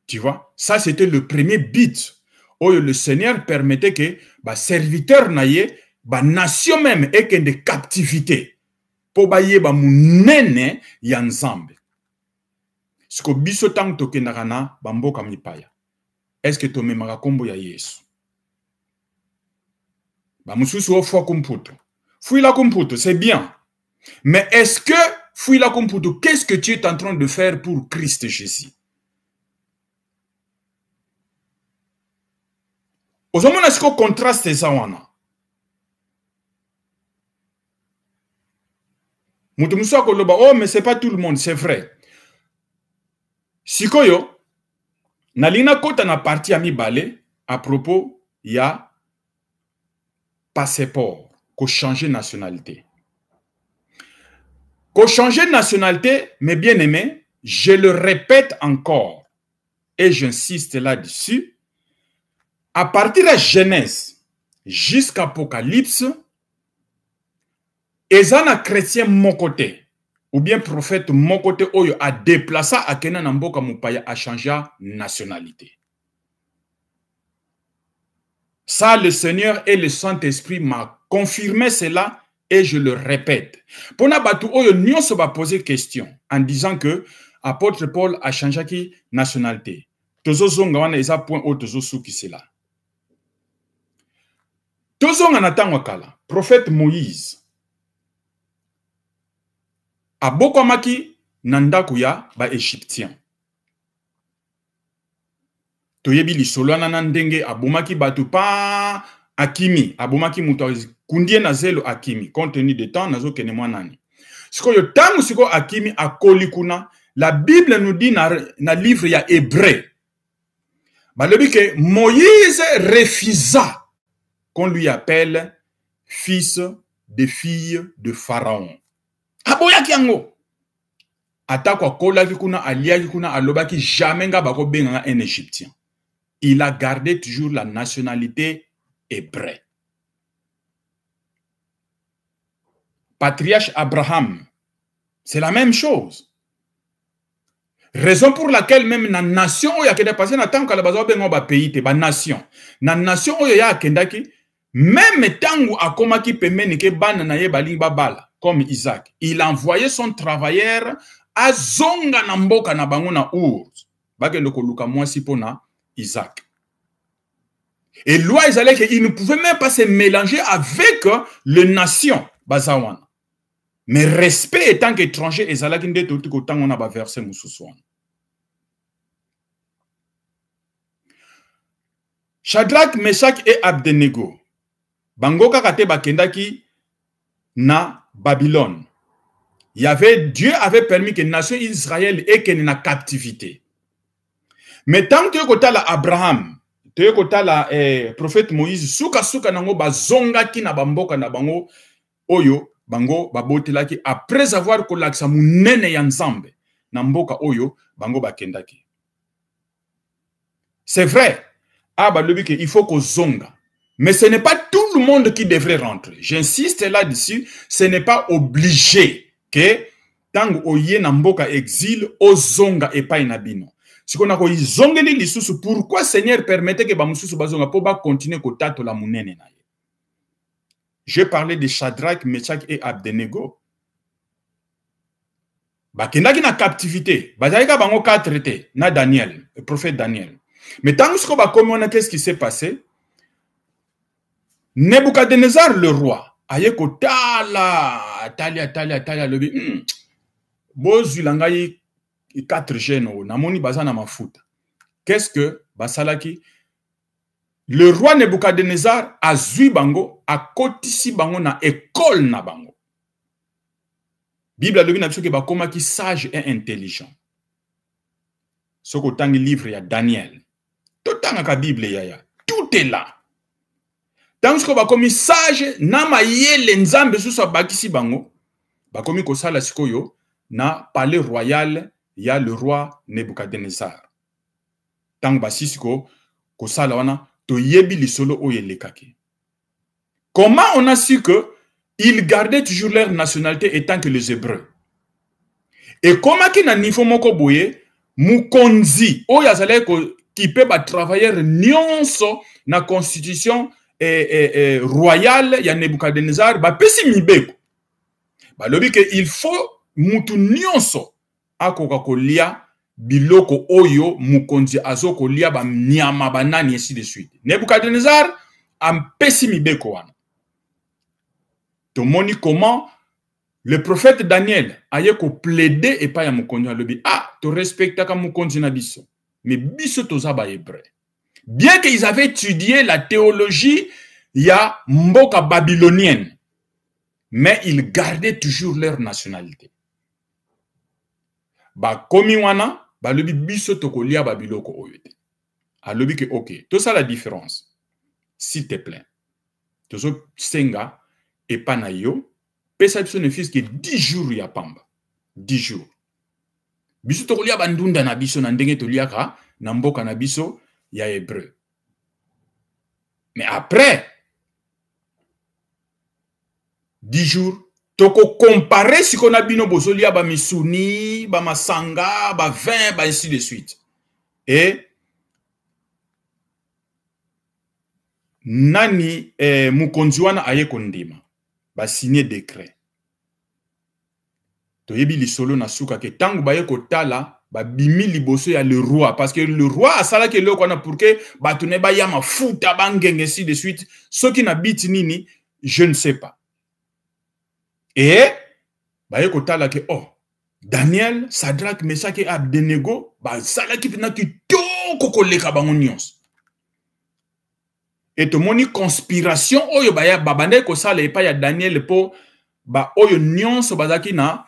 Tu vois, ça c'était le premier but où le Seigneur permettait que ba serviteur na ye ba nation même et que de captivité pour ba ye ba munene ya nzambe. Ce que biso tang to kenarana ba mboka mipaya. Est-ce que to memaka kombo ya Yesu? Ba mususu o fwa kumputo. Fouille la kumputo, c'est bien. Mais est-ce que fouille la kumputo, qu'est-ce que tu es en train de faire pour Christ Jésus? Ozomona siko contraste ça wana. Mutu musu akoloba, oh mais c'est pas tout le monde, c'est vrai. Sikoyo, nalina kota na parti ami balé à propos ya passeport, ko changer nationalité. Ko changer nationalité, mes bien-aimés, je le répète encore, et j'insiste là-dessus, à partir de Genèse jusqu'à Apocalypse, ezana chrétien mon côté, ou bien prophète mon côté, oyo a déplacé à Kena Namboka Mupaya a changé nationalité. Ça, le Seigneur et le Saint-Esprit m'a confirmé cela et je le répète. Pour Nabatu, nous se va poser question en disant que apôtre Paul a changé qui nationalité. Tozo zonga wana eza point au tozo souki cela. Tozo ngana wakala, prophète Moïse. Aboko maki nandakuya ba égyptien. Toyebi li solo na ndenge abomaki batu pa akimi abomaki muto kundie na zelo akimi compte tenu de temps nazo kene mwanani siko yo tangu siko akimi akoli kuna la Bible nous dit na livre ya Hébreu balobi que Moïse refusa qu'on lui appelle fils de fille de Pharaon aboyaki yango atako akolaki kuna aliaki kuna alobaki jamais nga bako benga un égyptien. Il a gardé toujours la nationalité hébreu. Patriarche Abraham, c'est la même chose. Raison pour laquelle même la nation où il y a passé na tant que la base ba pays te ba nation. Na nation où il y a kendaki même tangu akomaki pemeni ke bana na ye baling babala comme Isaac. Il a envoyé son travailleur à zonga na mboka na bango na Ur. Bakendo ko luka mwasi pona Isaac. Et loi Israël qu'il ne pouvait même pas se mélanger avec les nations bazawana. Mais respect étant qu'étranger Israël qui n'était tout autant on a ba verset mususwan. Shadrach, Meshach et Abednego. Bangoka kate bakendaki na Babylone. Dieu avait permis que la nation Israël ait qu'elle na captivité. Mais tant que tu as Abraham, tu as le prophète Moïse, suka nango bazonga ki na bamboka na bango oyo bango babotelaki après avoir kolakisa munene ya nzambe na mboka oyo bango bakendaki. C'est vrai, balobi que il faut ko zonga. Mais ce n'est pas tout le monde qui devrait rentrer. J'insiste là-dessus, ce n'est pas obligé que tant oye na mboka exil ozonga epai na bino. Si on a ko izongeli lisusu, pourquoi Seigneur permettait que ba mususu bazonga po ba continuer ko tato la munene na ye. J'ai parlé de Shadrach, Meshach et Abednego. Ba kendaki na captivité, ba jaika bango 4 te na Daniel, le prophète Daniel. Mais tant que ba komi on a qu'est-ce qui s'est passé? Nebuchadnezzar le roi ayeko talia lobi bozulangai 4 gènes namoni bazana mafuta. Qu'est-ce que basalaki? Le roi Nebuchadnezzar a zui bango a kotisi bango na école na bango. Bible lobi na biso ke bakoma ki sage et intelligent. Soko tangi livre ya Daniel. Totanga ka Bible ya tout est là. Tant que bakomi sage na mayele nzambe susu bakisi bango bakomi kosala sikoyo na palais royal ya le roi Nebuchadnezzar. Tant basisiko kosala wana to yebi lisolo oyelekaki. Comment on a su que ils gardaient toujours leur nationalité étant que les Hébreux? Et comment ki na niveau moko boye mukonzi oyazale qui peut ba travailler nyonso na constitution royal ya Nebuchadnezzar ba pesi mibeko ba lobi ke il faut mutu nyonso akoka kolia biloko oyo mukonzi azoko lia ba nyama banani ainsi de suite. Nebuchadnezzar am pesi mibeko wana. Tomoni comment le prophète Daniel aye ko plaider et pas ya mukonzi lobi to respecta ka mukonzi na biso mais biso toza ba hébreu. Bien qu'ils avaient étudié la théologie, il y a mboka babylonienne, mais ils gardaient toujours leur nationalité. Ba komi wana, ba lobi biso tokolia babiloko oyete. A lobi ke ok, tout ça la différence. S'il te plaît. Tozo senga et panayo, pesa biso ne fils que 10 jours ya pamba. 10 jours. Biso tokolia bandunda na biso na ndenge toliaka na mboka na biso ya hébreu. Mais après 10 jours, toko comparer si qu'on a bino bozolia ba misuni, ba masanga, ba vin, ba ainsi de suite. Et nani mukonzi wana aye kondima ba signer décret. To yebi lisolo na suka ke tangu ba ye kotala ba bimi liboso ya le roi parce que le roi a sala ke le kona pour que ba tune ba ya mafuta ba ngenge ainsi de suite ce qui na biti nini je ne sais pas. Et ba ye kotala ke Daniel, Shadrach, Meshach et Abednego ba sala ki pina ki to kokoleka bango nyonso. Et to moni conspiration oyo ba ya babande ko sala epa ya Daniel po ba oyo nyonso bazaki na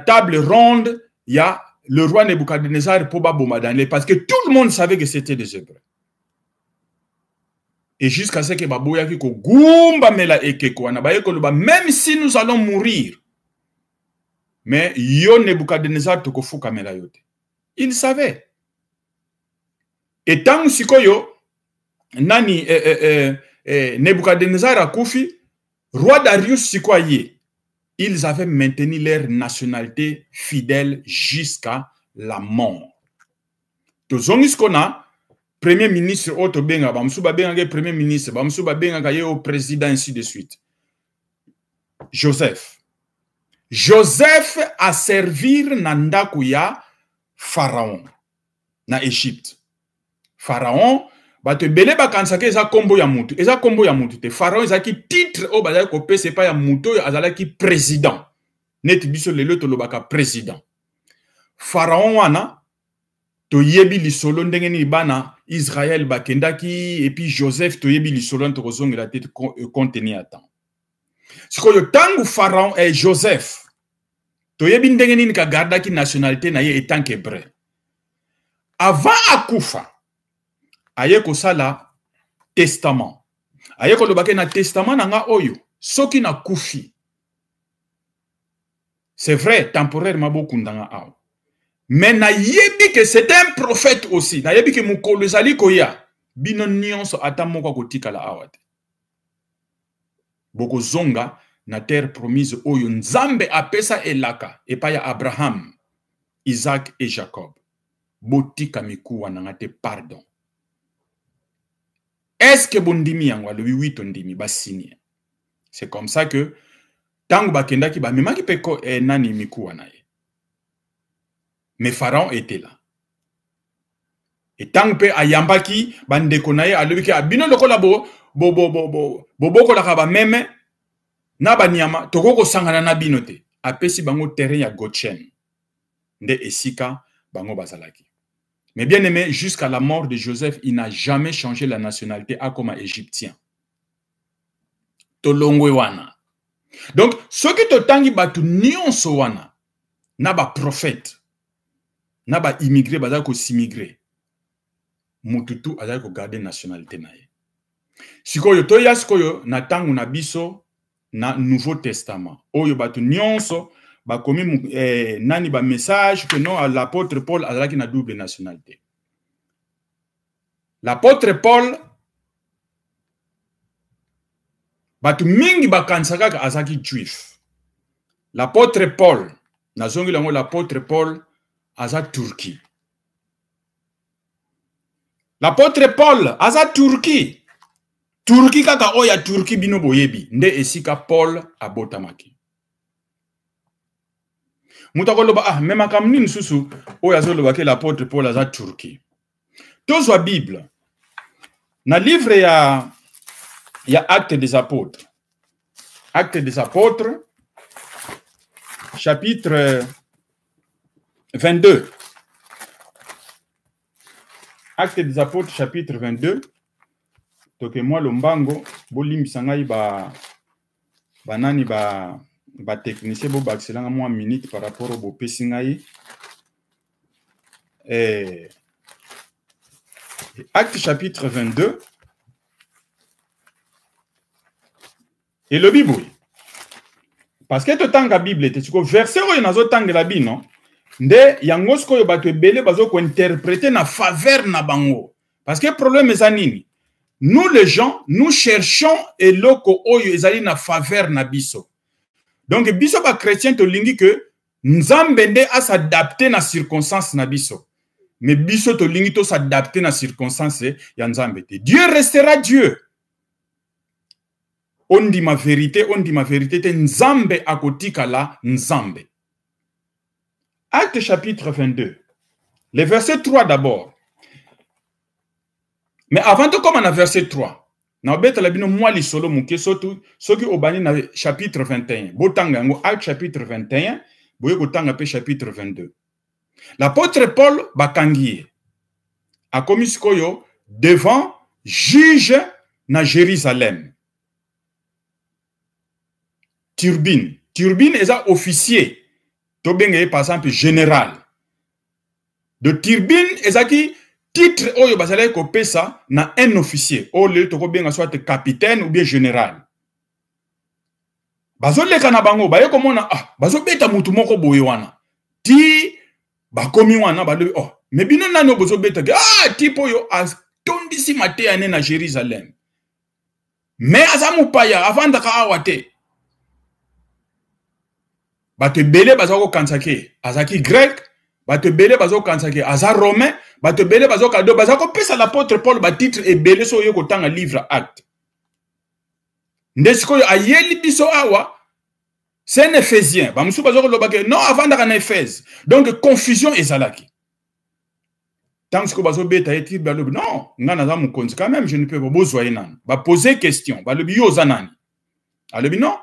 table ronde, il y a le roi Nebuchadnezzar pour Baboma Daniel parce que tout le monde savait que c'était des Hébreux. Et jusqu'à ce que Baboya ki ko gumba mela ekeko wana ba yeko loba même si nous allons mourir, mais yo Nebuchadnezzar to ko fuka mela yote. Il savait. Et tant sikoyo nani Nebuchadnezzar akufi roi Darius sikoye. Ils avaient maintenu leur nationalité fidèle jusqu'à la mort. Tozongis kona premier ministre Otto Benga, bamsuba benga premier ministre, bamsuba benga ye au président ainsi de suite. Joseph. Joseph a servir nandaku ya Pharaon na Égypte. Pharaon bato belé bakansake eza kombo ya mutu. Eza kombo ya mutu te. Pharaon ezaki titre o bazali ko pe c'est pas ya mutu azalaki président. Net biso lelo to lobaka président. Pharaon wana to yebi lisolo ndenge ni bana Israël bakendaki et puis Joseph to yebi lisolo to kozonga la tête contenir attend. Sikoyo tangu Pharaon et Joseph to yebi ndenge ni ka gardaki nationalité na ye etant qu'hébreu. Avant akufa aye ko sala testament. Aye ko lobake na testament nanga oyo soki na kufi. C'est vrai temporairement beaucoup ndanga ao. Mais na yebi que c'est un prophète aussi. Na yebi que mukolo zali koya. bino nyonso ata moko kotikala awa te. Boko zonga na terre promise oyo nzambe apesa elaka epai ya Abraham, Isaac et Jacob. Botika mikuwa nangate pardon. Est-ce que bondimi yango alobi wito ndimi basini? C'est comme ça que tango bakendaki ba memaki peko nani mikuwa na ye. Mais Pharaon était là. Et tango pe ayambaki bandeko na ye alobi ke abino lokola boko la kaba meme na banyama tokoko sangana na bino te. Apesi bango terrain ya Goshen. Nde esika bango bazalaki. Mais bien aimé, jusqu'à la mort de Joseph, il n'a jamais changé la nationalité à comme égyptien. Tolongwe wana. Donc, ce qui te tangi batu nyonso wana, na ba prophète, na ba immigré, bazako s'immigré. Mututu azako garder nationalité na ye. Sikoyo toya sikoyo na tangu na biso na Nouveau Testament. Oyo batu nyonso ba komi nani ba message que non à l'apôtre Paul azalaki na double nationalité. L'apôtre Paul batu mingi ba kansaka azaki juif. L'apôtre Paul nazongi lango l'apôtre Paul aza Turquie. L'apôtre Paul aza Turquie. Turquie kaka oya Turquie bino boyebi nde esika Paul abotamaki. Mutakoloba même comme nini susu oya zoloba ke l'apôtre Paul aza Turquie. Tozwa Bible na livre ya Actes des Apôtres. Actes des Apôtres chapitre 22. Actes des Apôtres chapitre 22. Donc moi lombango bolim sangai ba banani ba technicien bo baxelanga moi minute par rapport au bo pesingai. Actes chapitre 22. Et le Bible. Parce que to tanga Bible te tiko verset oyo nazo tanga la bi non. Nde yango skoyo bato ebele bazo ko interpréter na faveur na bango. Parce que problème ezanini. Nous les gens, nous cherchons et loko oyo ezali na faveur na biso. Donc biso ba chrétien to lingi que nzambe nde a s'adapter na circonstance na biso. Mais biso to lingi to s'adapter na circonstance ya nzambe te. Dieu restera Dieu. On dit ma vérité te nzambe akotika la nzambe. Acte chapitre 22. Le verset 3 d'abord. Mais avant de commencer à verset 3, na obeta la bino moi li solo muke sotu soki obani na chapitre 21. Botanga ngo Acte chapitre 21, boye kotanga pe chapitre 22. L'apôtre Paul bakangiye a commis koyo devant juge na Jérusalem. Turbine est un officier. Tobenge par exemple général. De Turbine est un titre oyo bazale ko pesa na un officier. O le to benga soit capitaine ou bien général. Bazo le kana bango baye komona bazo beta mutu moko boye wana. Ti bakomi wana balobi mais bino nano bozo beta tipo yo tondisi mate ane na Jérusalem. Mais azamu paya avant daka awate. Bato bele bazako kansake azaki grec, bato bele bazako kansake aza romain, bato bele bazako kado bazako pesa l'apôtre Paul ba titre et bele so yo kotanga livre Acte. Ndesiko ayeli biso awa c'est un Éphésien. Ba musu bazako lobake non avant d'aka na Éphèse. Donc confusion ezalaki. Tant que bazo beta et titre balobi non, ngana za mukonzi quand même je ne peux pas besoin nan. Ba poser question, balobi yo zanani. Alobi non.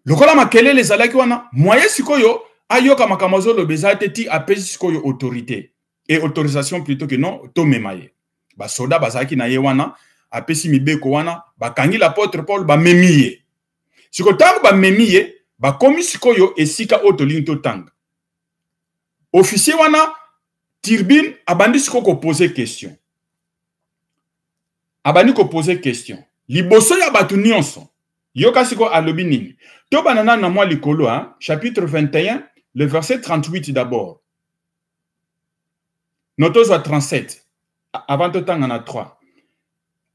Lokola makele les alaki wana moyen sikoyo ayoka makamazolo bezate ti apesi sikoyo autorité et autorisation plutôt que non to memaye ba soda bazaki na ye wana apesi mibeko wana bakangi l'apôtre Paul ba memiye siko tango ba memiye ba komi sikoyo esika otolinto tanga officier wana Turbine abandi siko poser question abandi ko poser question liboso ya batu nyonso yoka siko alobi nini to banana na moi likolo chapitre 21 le verset 38 d'abord notos à 37 avant de temps, on a 3.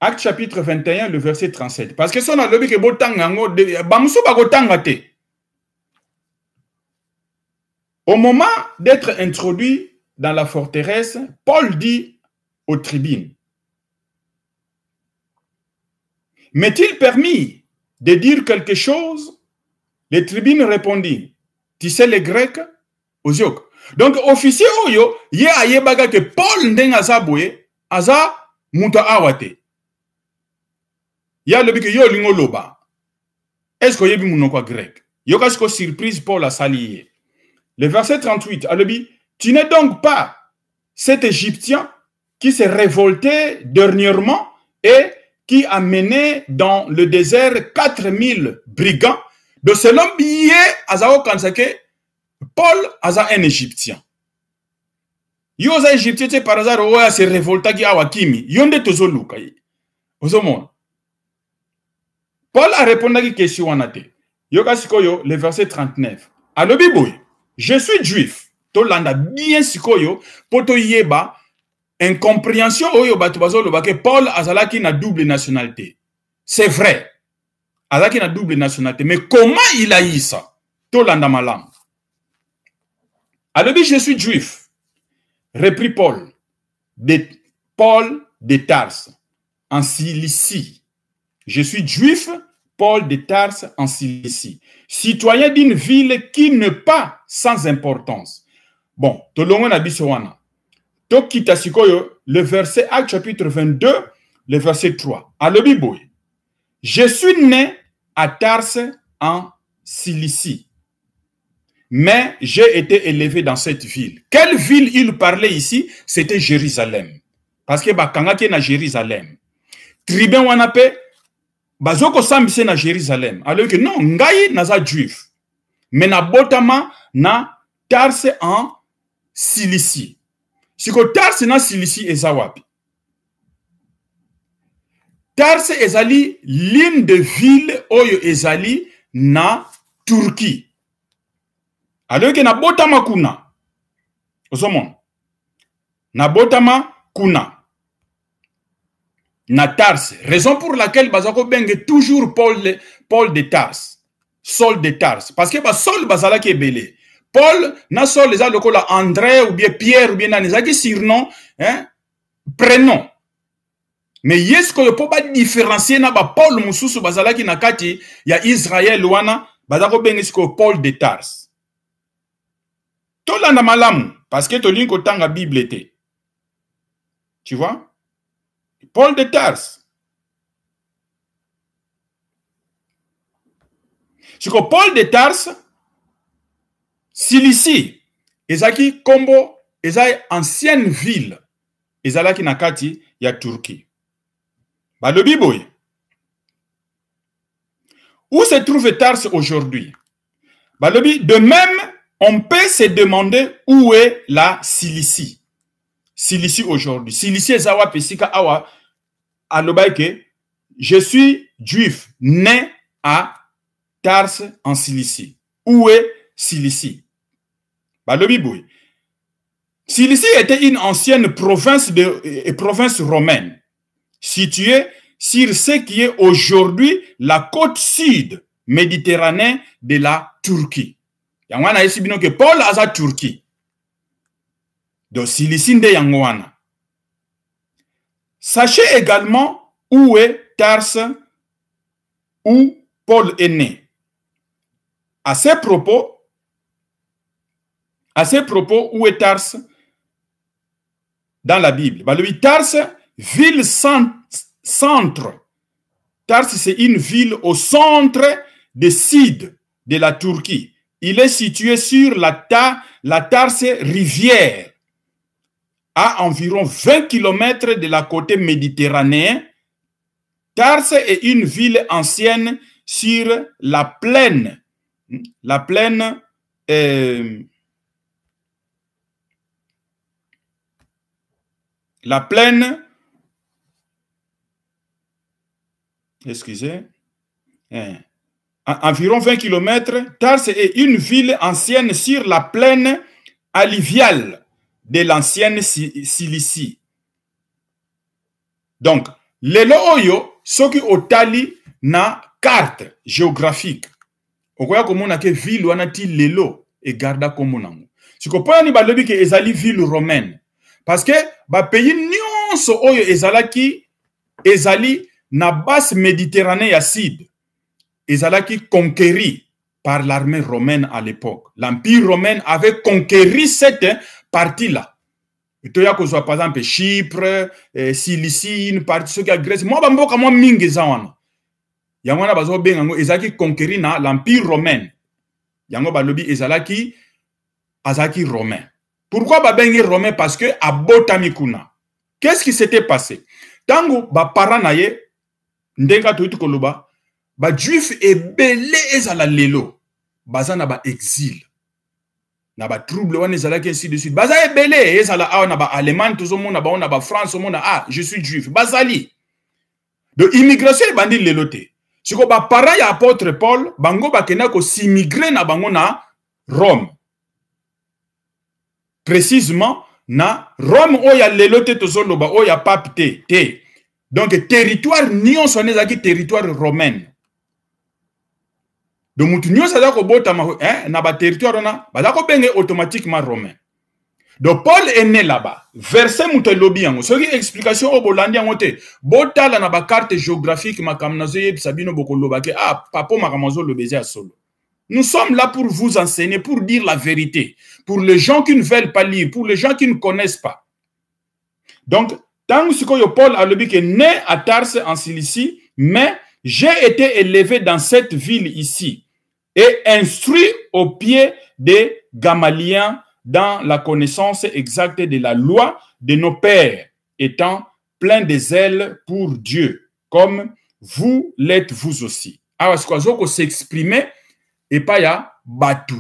Acte chapitre 21, le verset 37. Parce que si on a le que au moment d'être introduit dans la forteresse, Paul dit aux tribunes, m'est-il permis de dire quelque chose? Les tribunes répondit, tu sais les Grecs? Oziok. Donc, officier Oyo, ye aye baga que Paul ndeng azaboué, aza muta awate. Ya lebi que yo lingo loba. Est-ce que yebi mounoko grec? Yo kasko surprise Paul a salié. Le verset 38, alobi, tu n'es donc pas cet Égyptien qui s'est révolté dernièrement et qui a mené dans le désert 4000 brigands. De selon billet, azao kansake, Paul aza un Égyptien. Yo za Égyptien, par hasard, oya se révolta ki awakimi. Yonde tozo luka. Ozomon. Paul a répondu à une question en athée. Yo kasikoyo, le verset 39. Alobi boy, je suis juif. Tolanda bien sikoyo, poto yeba, incompréhension oyo batubazo lo que Paul azalaki na double nationalité. C'est vrai. Azalaki na double nationalité. Mais comment il a eu ça? Tolanda malam. Alobi, je suis juif. Reprit Paul de Tarse, en Cilicie. Je suis juif, Paul de Tarse, en Cilicie. Citoyen d'une ville qui n'est pas sans importance. Bon, tolongo na biso wana. Tokita sikoyo, le verset Acte chapitre 22, le verset 3. Alobi boy. Je suis né à Tarse, en Cilicie. Mais j'ai été élevé dans cette ville. Quelle ville il parlait ici? C'était Jérusalem. Parce que bakanga ki na Jérusalem. Tribun wanape bazoko sambise na Jérusalem. Alors que non, ngai naza juif. Mais na botama na Tarse en Cilicie. Siko Tarse na Cilicie ezawapi. Tarse ezali l'une de villes oyo ezali na Turquie. Alors que na botama kuna. Osomon. Na botama kuna. Na Tarse. Raison pour laquelle bazako benge toujours Paul de Tarse. Saul de Tarse. Parce que Saul bazala ki belé. Paul na Saul les a lokola André ou bien Pierre ou bien nanezaki surnom, hein, prénom. Mais yes ko yo po ba différencier na ba Paul mususu bazala ki nakati ya Israël wana bazako benge siko Paul de Tarse. Tolanda malamu, parce que tu lis la Bible. Tu vois? Paul de Tarse. C'est que Paul de Tarse, Cilicie, ezaki Kombo, ezaki ancienne ville, ezalaki nakati ya Turquie. Bah le Biboy. Où se trouve Tarse aujourd'hui? Bah le Biboy, de même, on peut se demander où est la Cilicie. Cilicie aujourd'hui. Cilicie ezawa pesika awa alobaike. Je suis juif né à Tarse en Cilicie. Où est Cilicie? Balobiboui. Cilicie était une ancienne province romaine située sur ce qui est aujourd'hui la côte sud méditerranéenne de la Turquie. Yangwana esibino que Paul aza Turquie. Donc Cilicie nde yangwana. Sachez également où est Tarse, où Paul est né. À ces propos, où est Tarse dans la Bible? Bah, le Tarse, ville centre. Tarse, c'est une ville au centre du sud de la Turquie. Il est situé sur la Tarse rivière, à environ 20 km de la côte méditerranéenne. Tarse est une ville ancienne sur la plaine excusez, environ 20 km, Tarse est une ville ancienne sur la plaine alluviale de l'ancienne Cilicie. Donc, lelo oyo, soki otali na carte géographique. Okoya komona ke ville wana ti lelo e garda komonango. Siko poya ni balobi ke ezali ville romaine. Parce que ba pays nyonso oyo ezalaki ezali na basse Méditerranée ya sud. Ezalaki conquéri par l'armée romaine à l'époque. L'empire romain avait conquéri cette partie-là. Et tu as par exemple Chypre, Cilicie, une partie de la Grèce. Moi, je suis un mingi zawana. Yango na bazo bengango ezaki conquéri na l'empire romain. Yango balobi ezalaki azaki romain. Pourquoi ba bengi romain? Parce que à Botamikuna. Qu'est-ce qui s'était passé? Tango ba paranaye ndenga to koloba ba juif ebele ezala lelo bazana ba exil. Na ba trouble wana ezalaki ainsi de suite. Baza ebele ezala awa na ba allemand tozomona ba ona ba France omona ah je suis juif. Bazali. De immigration bandi lelote. Siko ba para ya apôtre Paul bango bakena ko s'immigrer na bango na Rome. Précisément na Rome oya lelote tozoloba oya pape te. Donc territoire nion sonezaki territoire romain. Donc mutu nion sa ko bota na ba territoire na ba ko benge automatiquement romain. Donc Paul est né là-bas. Verset mutelobi yango. Soki explication au bolandi yango te. Bota la na ba carte géographique makamnazo yeb sabino bokoloba ke ah papo makamazo le baiser à solo. Nous sommes là pour vous enseigner, pour dire la vérité. Pour les gens qui ne veulent pas lire, pour les gens qui ne connaissent pas. Donc, tant que Paul a le but est né à Tarse en Cilicie, mais j'ai été élevé dans cette ville ici et instruit au pied des Gamaliens dans la connaissance exacte de la loi de nos pères, étant plein de zèle pour Dieu, comme vous l'êtes vous aussi. Alors, ce qu'on s'exprimer, et pas ya batu.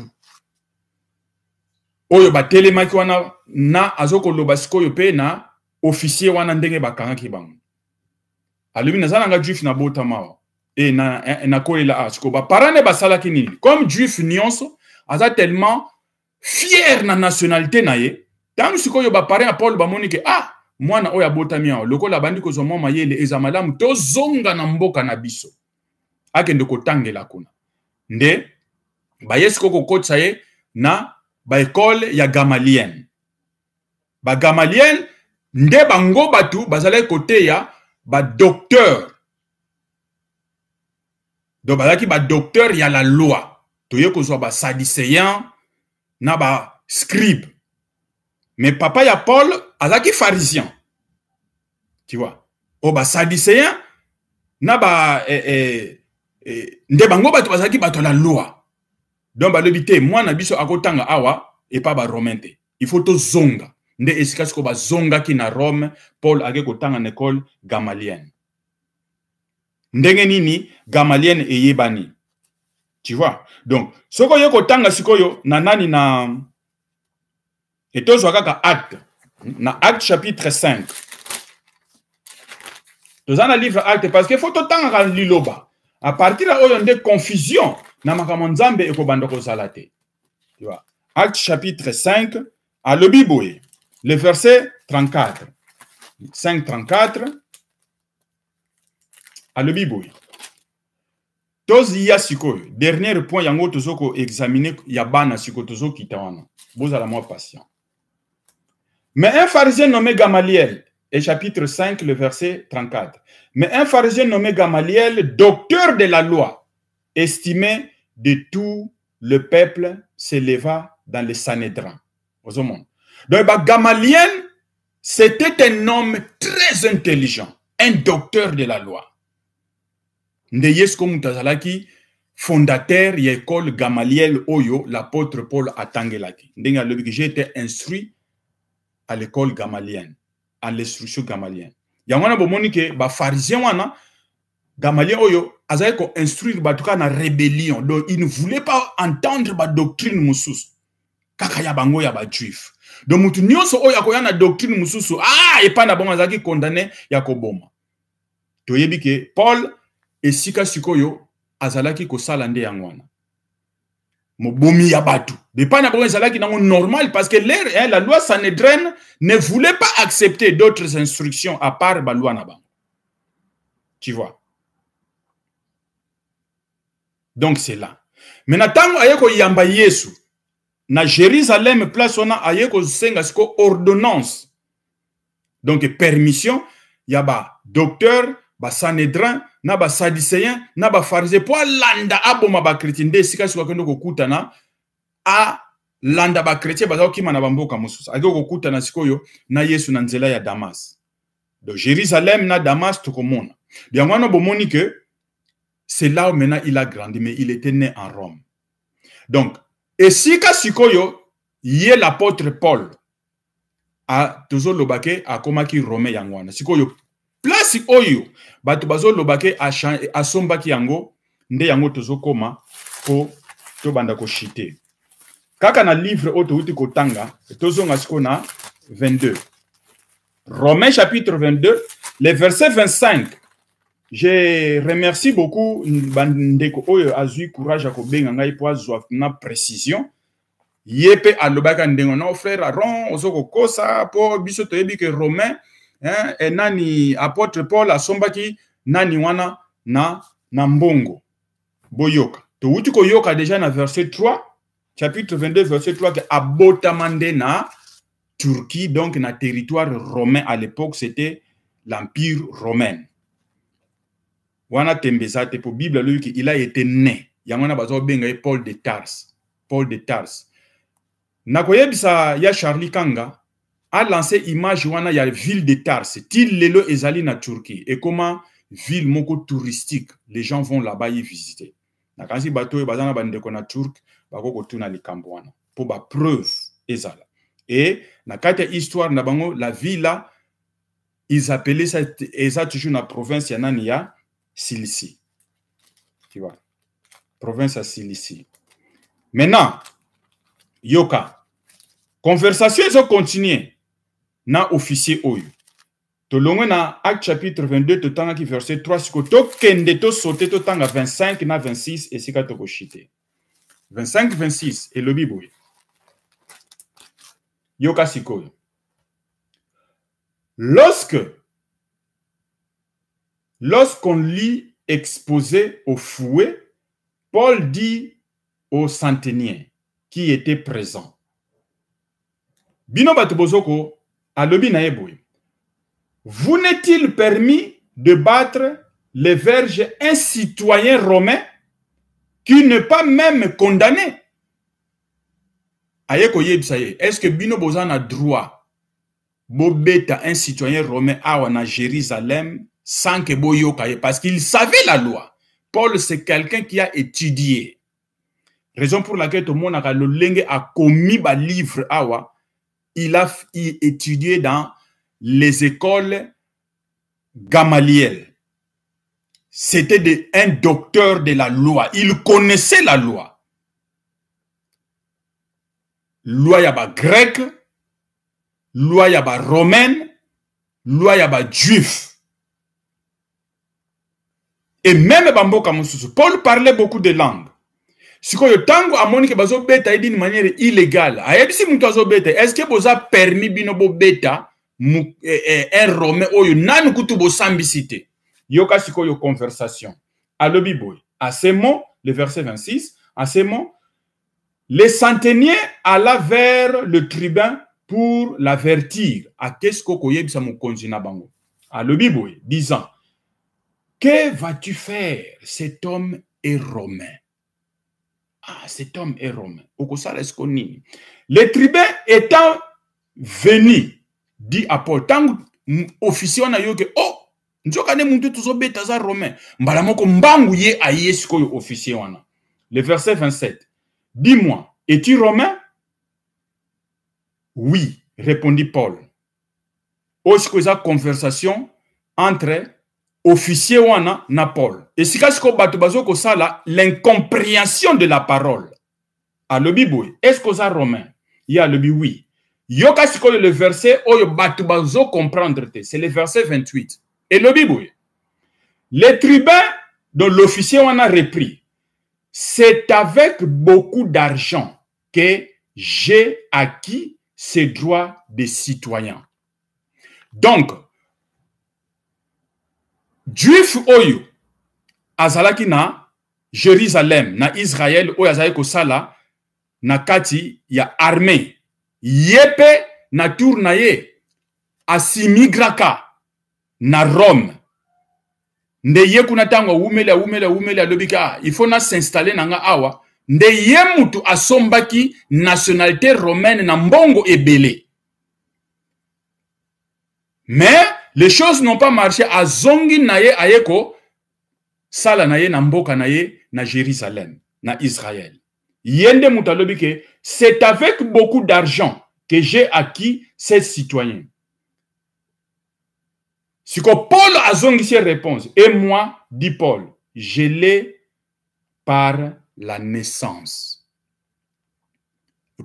Oyo ba telemaki wana na azoko lobasiko yo pe na officier wana ndenge bakangaki bango. Alobi nazana nga juif na botama et na kolela asiko ba parane basalaki nini. Comme juif nyonso aza tellement fier na nationalité na ye, tant siko yo ba parane Paul ba monike ah mwana oya botami a lokola bandi ko zomo mayele ezamalamu to zonga na mboka na biso. Akende ko tangela kuna. Nde ba yesko ko kotsa ye na ba école ya Gamalien. Ba Gamalien nde bango batu bazale côté ya ba docteur. Do bazaki ba docteur ya la loi. Toye ko zo ba sadicéen na ba scribe. Mais papa ya Paul azaki pharisien. Tu vois. O ba sadicéen na ba nde bango batu bazaki bato la loi. Donc balobité moi na biso akotanga awa et pas ba romain te. Il faut to zonga. Nde esika ko ba zonga ki na Rome, Paul ake kotanga na école Gamalienne. Ndenge nini Gamalienne eyebani. Tu vois? Donc soko yo kotanga sikoyo na nani na etozwa kaka acte. Na acte chapitre 5. Tozana livre acte parce que faut to tanga liloba. À partir de là, on a confusion. Na makamonzambe eko bandoko salate. Tu vois. Acte chapitre 5, à l'Obiboé, le verset 34. 5-34, à l'Obiboé. Tozi ya sikoyo. Dernier point, yango tozoko examiner yabana siko tozo kitawana. Vous allez moi patient. Mais un pharisien nommé Gamaliel, et chapitre 5, le verset 34. Mais un pharisien nommé Gamaliel, docteur de la loi, estimé de tout le peuple, s'éleva dans le Sanhédrin. Donc, Gamaliel, c'était un homme très intelligent, un docteur de la loi. Ndeyesko Mutazalaki, fondateur de l'école Gamaliel Oyo, l'apôtre Paul Atangelaki. J'ai été instruit à l'école Gamalienne, à l'instruction Gamalienne. Yangwana bomoni ke ba pharisien wana Gamaliel Oyo azaye ko instruire batuka na rébellion. Donc il ne voulait pas entendre ba doctrine mususu. Kaka ya bango ya ba juif. Donc mutu nyonso oyo akoya na doctrine mususu ah et pas na bongo azaki condamné ya koboma. Toyebi ke Paul esika sikoyo azalaki ko sala nde yangwana. Mobomi ya batu. De pas na bongo azalaki nango normal parce que la loi Sanhédrin ne voulait pas accepter d'autres instructions à part ba loi na bango. Tu vois. Donc c'est là. Maintenant, tant ayeko yamba Yesu, na Jérusalem place on a ayeko senga siko ordonnance. Donc permission, yaba docteur, ba Sanhédrin, na ba Sadducéen, na ba Pharisien pour landa aboma ba chrétien de sika siko kendo kokutana a landa ba chrétien bazao kima na bamboka mosusu. Ayeko kokutana sikoyo na Yesu na nzela ya Damas. De Jérusalem na Damas tokomona. Biangwana bomoni que c'est là où maintenant il a grandi, mais il était né en Rome. Donc, et si Sikoyo, y est l'apôtre Paul, a toujours lobake a komaki Romain yangwana. Sikoyo, place oyo, batu bazo lobake a sombaki yango, nde yango tozo koma, ko to banda ko shite. Kaka na livre oto uti kotanga, tozo ngasiko na 22. Romains chapitre 22, les versets 25. Je remercie beaucoup Bandeko Oyo Azui Courage à Kobenga ngai pour avoir une précision. Yepe alobaka ndengo na frère Aaron ozoko kosa po biso toyebi que Romain et nani apôtre Paul asombaki nani wana na mbongo. Boyoka. To uti ko yoka déjà na verset 3, chapitre 22 verset 3 que abotamande na Turquie, donc na territoire romain à l'époque c'était l'empire romain. Wana tembezate pour Bible lui il a été né. Yamana bazo benga Paul de Tarse. Paul de Tarse. Nakoyebisa ya Charlie Kanga a lancé image wana ya ville de Tarse. Til lelo ezali na Turquie et comment ville moko touristique, les gens vont là-bas y visiter. Nakansi bato bazana bandeko na turc bakoko tuna likambo wana pour ba preuve ezala. Et na kata histoire na bango la ville là ils appelaient ça eza toujours na province ya nani ya Cilicie. Tu vois. Province à Cilicie. Maintenant, Yoka. Conversation, ils ont continué. Na officier Oyo. Tolongwe na Acte chapitre 22, totanga ki verset 3, siko to kende to sote totanga 25 na 26 et sika to koshite. 25, 26 et le Bible. Yoka siko. Lorsqu'on lit exposé au fouet, Paul dit au centenier qui était présent. Bino batubozoko alobi na eboy. Vous n'est-il permis de battre les verges un citoyen romain qui n'est pas même condamné? Ayeko yebsaye, est-ce que bino bozana droit bobeta un citoyen romain awa na Jérusalem sans que boyokaye, parce qu'il savait la loi. Paul, c'est quelqu'un qui a étudié. Raison pour laquelle tout le monde a commis ba livre awa. Il a étudié dans les écoles Gamaliel. C'était un docteur de la loi. Il connaissait la loi. Loi yaba grec, loi yaba romaine, loi yaba juif. Et même Bamboka Mosusu, Paul parlait beaucoup de langues. Si vous avez amoni que bazo beta d'une manière illégale, ayebisi mutu azo beta, est-ce que vous avez permis binobo beta un romain oyo nanu kutu bo sambicité? Yoka siko yo conversation. À l'obiboy. À ces mots, le verset 26, à ces mots, les centeniers alla vers le tribun pour l'avertir. À qu'est-ce que yebisa mo konjina bango? À l'obiboy, disant, que vas-tu faire? Cet homme est romain. Ah, cet homme est romain. Les tribuns étant venus, dit à Paul, tant officier on a eu que, oh, njokane muntu tuzo betaza romain. Mbalamoko mbangu ye aye sikoyo officier wana. Le verset 27. Dis-moi, es-tu romain? Oui, répondit Paul. Aussi que conversation entre officier wana na Paul. Et si kasko batubazo ko sala l'incompréhension de la parole. À le Bible, est-ce que ça romain? Il y a le Bible, oui. Yoka siko le verset oyo batubazo comprendre te, c'est le verset 28. Et le Bible, les tribuns dont l'officier wana repris, c'est avec beaucoup d'argent que j'ai acquis ces droits de citoyen. Donc, juif oyo azalaki na Jérusalem na Israël oyo azalaki kosala na kati ya armée yepe na tour na ye asimigraka na Rome nde ye kuna tango umele alobika il faut na s'installer na nga awa nde ye mutu asombaki nationalité romaine na mbongo ebele. Mais les choses n'ont pas marché. A zongi naye ayeko sala naye na mboka naye na Jérusalem, na Israël. Yende mutalobike, c'est avec beaucoup d'argent que j'ai acquis ces citoyens. Si que Paul a zongi ses réponses, et moi, dit Paul, je l'ai par la naissance.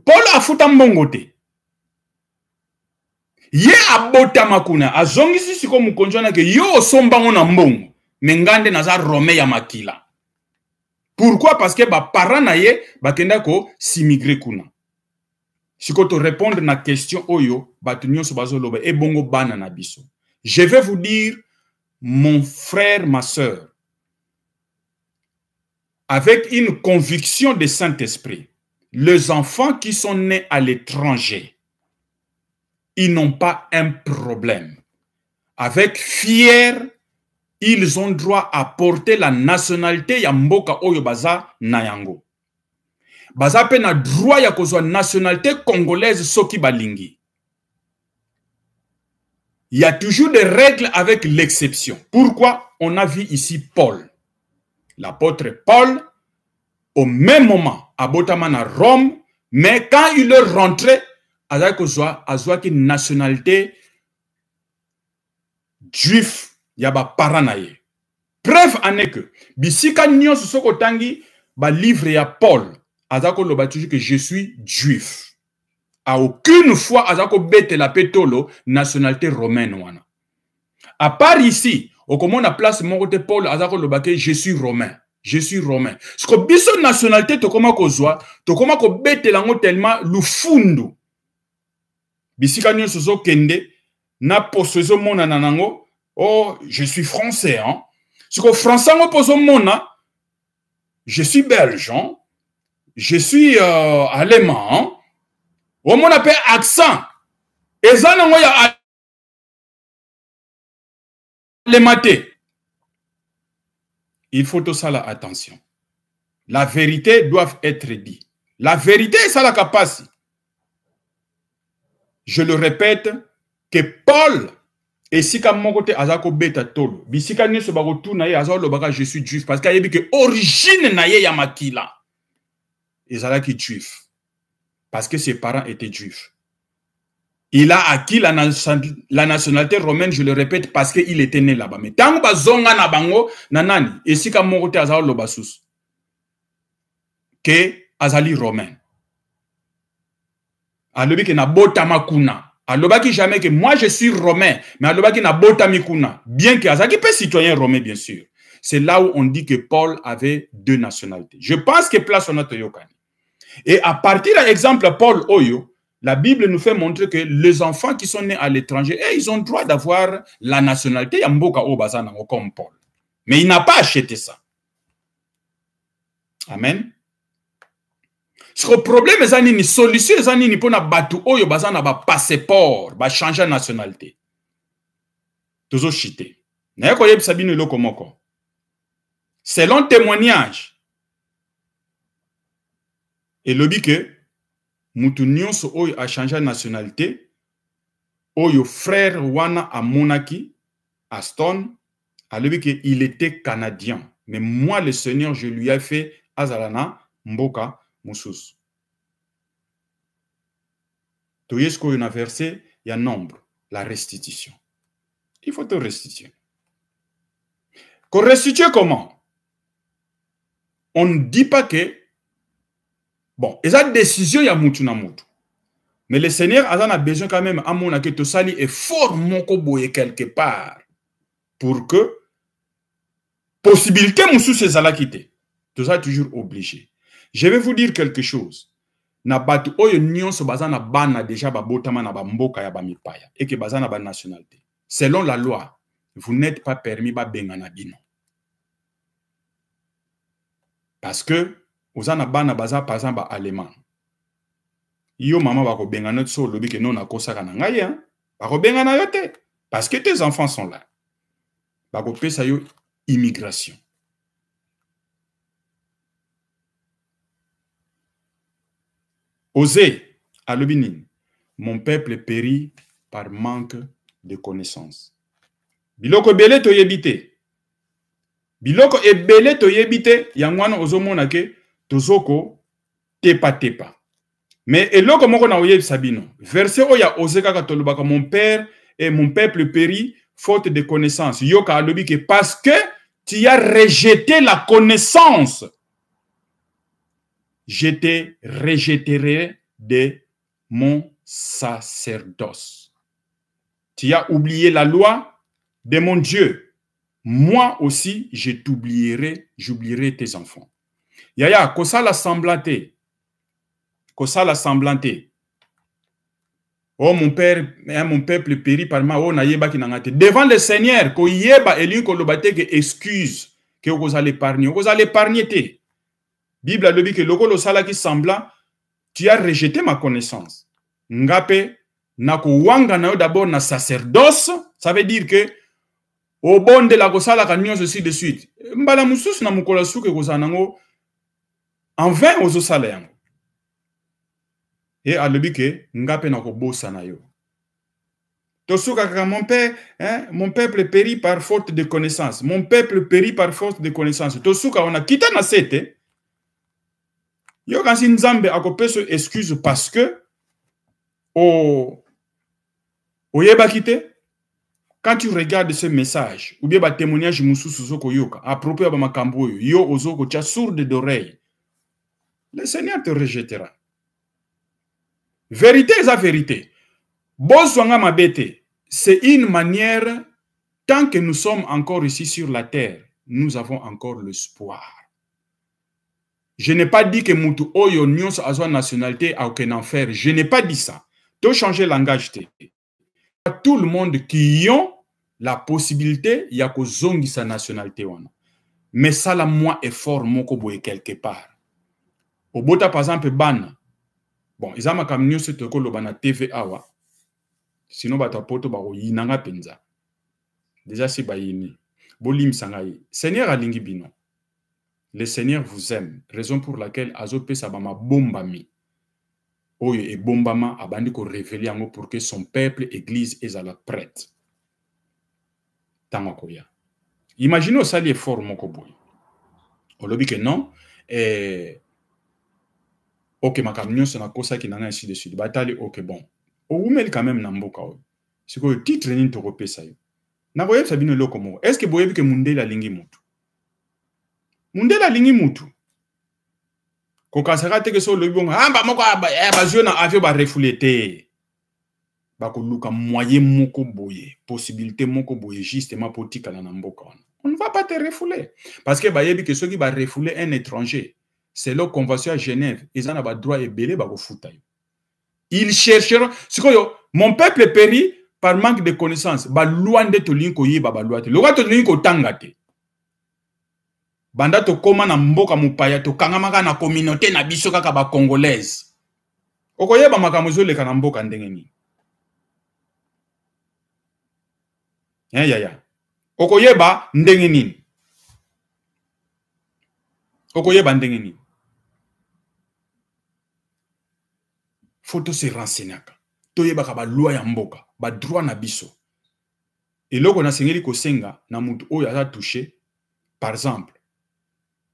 Paul a foutu mbongote. Ye abota makuna azongisi siko mukonjona ke yo sombango na mbongo mengande naza Rome ya makila. Pourquoi? Parce que ba parents na ye bakenda ko s'immigré kuna. Siko to répondre na question oyo batunyo so bazoloba e bongo bana na biso. Je vais vous dire, mon frère, ma sœur, avec une conviction de Saint-Esprit, les enfants qui sont nés à l'étranger, ils n'ont pas un problème. Avec fier, ils ont droit à porter la nationalité ya mboka oyo baza na yango. Baza pe na droit ya kozwa nationalité congolaise soki balingi. Il y a toujours des règles avec l'exception. Pourquoi? On a vu ici Paul. L'apôtre Paul, au même moment, à Botamana, Rome, mais quand il est rentré, azwa ki nationalité juif yaba paranaye. Preuve en est que bisika nyon soko tangi ba livre ya Paul azako loba toujours que je suis juif. À aucune fois azako bete la petolo nationalité romaine wana. À part ici, au comment la place mon côté Paul azako loba que je suis romain. Je suis romain. Ce que biso nationalité to koma kozwa, to koma ko bete lango tellement lufundu. Bisika nyon sozo kende na posezo mona nanango, oh, je suis français, hein. Ce que français ngo poso mona, je suis belge, hein. Je suis allemand, hein. On appelle accent. Et ça non ya allematé. Il faut tout ça là attention. La vérité doit être dite. La vérité ça la capacité. Je le répète, que Paul, et si comme mon côté, azako beta tolo, bisika ne se barotou naye, azao le baga, je suis juif, parce qu'il y a que origine naye yamakila. Et ça là qui est juif. Parce que ses parents étaient juifs. Il a acquis la nationalité romaine, je le répète, parce qu'il était né là-bas. Mais tant que zonga na bango, nanani, et si comme mon côté, azao le basus, que azali romain. Alobi ke na bota makuna. Alobaki jamais que moi je suis romain, mais alobaki na bota mikuna. Bien que azaki peut citoyen romain bien sûr. C'est là où on dit que Paul avait deux nationalités. Je pense que place on a toyokani. Et à partir de l'exemple Paul Oyo, la Bible nous fait montrer que les enfants qui sont nés à l'étranger, ils ont droit d'avoir la nationalité yamboka obazana comme Paul. Mais il n'a pas acheté ça. Amen. Ce problème est une solution est une pour na batu oyo bazana ba passeport ba changer nationalité. Toujours chité. Na yako yeb sabino lokomoko. Selon témoignage et lobi que mutu nyonso oyo a changé nationalité oyo frère wana a monaki Aston a lobi que il était canadien mais moi le Seigneur je lui ai fait azalana mboka Moussous. Tu sais qu'il y a un verset, il y a un nombre, la restitution. Il faut te restituer. Qu'on restitue comment? On ne dit pas que, bon, il y a une décision, il y a moutou na moutou. Mais le Seigneur a besoin quand même, à mon avis, que sali est fort mon koboye quelque part pour que possibilité moussou se zala quitter. Tout ça est toujours obligé. Je vais vous dire quelque chose. Na batu oyo nyonso bazana bana déjà babotama na bamboka ya bamipaya et que bazana ba nationalité. Selon la loi, vous n'êtes pas permis ba bengana bino. Parce que aux anabana baza par exemple allemand. Yo maman va ko bengana so lobi ke non akosaka na ngai hein. Ba ko bengana yo te parce que tes enfants sont là. Ba ko pesa yo immigration. Osez à l'obinin. Mon peuple périt par manque de connaissances. Biloko belé to yebite. Biloko ebele to yebite yangwana ozomona ke tozoko tepa tepa. Mais eloko moko na oyeb sabino. Verset oya Osée kaka tolobaka mon père et mon peuple périt faute de connaissances. Yoka alobi ke parce que tu as rejeté la connaissance. Je te rejetterai de mon sacerdoce. Tu as oublié la loi de mon Dieu. Moi aussi, je t'oublierai, j'oublierai tes enfants. Yaya, kosa la semblante. Kosa la semblante. Oh mon père, mon peuple périt par ma, oh na yeba ki nangate. Devant le Seigneur, ko yeba eli ko lobate ke excuse que vous allez épargner. Vous allez épargner te. Bible a dit que loko lo sala ki semblant, tu as rejeté ma connaissance. Ngape nako wanga na yo d'abord na sacerdoce, ça veut dire que au bon de la kosala kanyo ceci de suite. Mbala mususu na mukola suke kozanango en vain ozo sala yango. Et a dit que ngape nako bosa na yo. Tosuka kaka mon père, hein, mon peuple périt par faute de connaissance. Mon peuple périt par faute de connaissance. Tosuka on a quitté na sete. Yo kansi nzambe akopeso excuse parce que yeba kite. Quand tu regardes ce message ou bien ba témoignage mususu zoko yoka à propos de makambo yo ozoko tia sourde d'oreille, le Seigneur te rejettera. Vérité est la vérité. Bozwanga mabete, c'est une manière, tant que nous sommes encore ici sur la terre, nous avons encore l'espoir. Je n'ai pas dit que Moutou Oyo Nyons a une nationalité à aucun enfer. Je n'ai pas dit ça. Tu as changé langage. Tout le monde qui a la possibilité, il y a que zongi sa nationalité. Mais ça, là, moi, effort, moko boye quelque part. Au Bota, par exemple, ban. Bon, ils ont comme Nyons te ko lobana TVA wa. Sinon, bata poto ba yinanga penza. Déjà, c'est bayini. Bolim sangai. Seigneur alingi bino. Le Seigneur vous aime, raison pour laquelle Azope Sabama bombami. Oyo et bombama abandi ko révéler yango pour que son peuple, église, est à la prête. Tamakoya. Imaginez ça les forts moko boy. On lobby que non. Ok, ma camion c'est na kosa qui nana ainsi de suite. Batali ok bon. O umel quand même namboka o. C'est que le titre ni to repé ça. Na boye sabino lokomo. Est-ce que boye que mundela lingi mutu? Mundela lingi mutu. Kokasaka teke so le bon amba moko ba jeu na avion ba refoulé te. Ba ko luka moyen moko boye, possibilité moko boye justement politique na mboka. On ne va pas te refouler parce que ba yebi que ceux qui ba refouler un étranger, c'est la convention à Genève, ils en ont pas droit et belé ba ko futa. Ils chercheront mon peuple périt par manque de connaissances. Ba loin de to linko yeba ba loi te. Lo to linko tangate. Banda to koma na mboka mupaya to kangamaka na communauté na biso kaka ba congolaise. Okoyeba makamuzo le kana mboka ndenge ni. Ya. Okoyeba ndenge ni. Okoyeba ndenge ni. Faut se renseigner. Toyeba ka ba loi ya mboka, ba droit na biso. Et loko na sengeli ko senga na mutu oyo a touché par exemple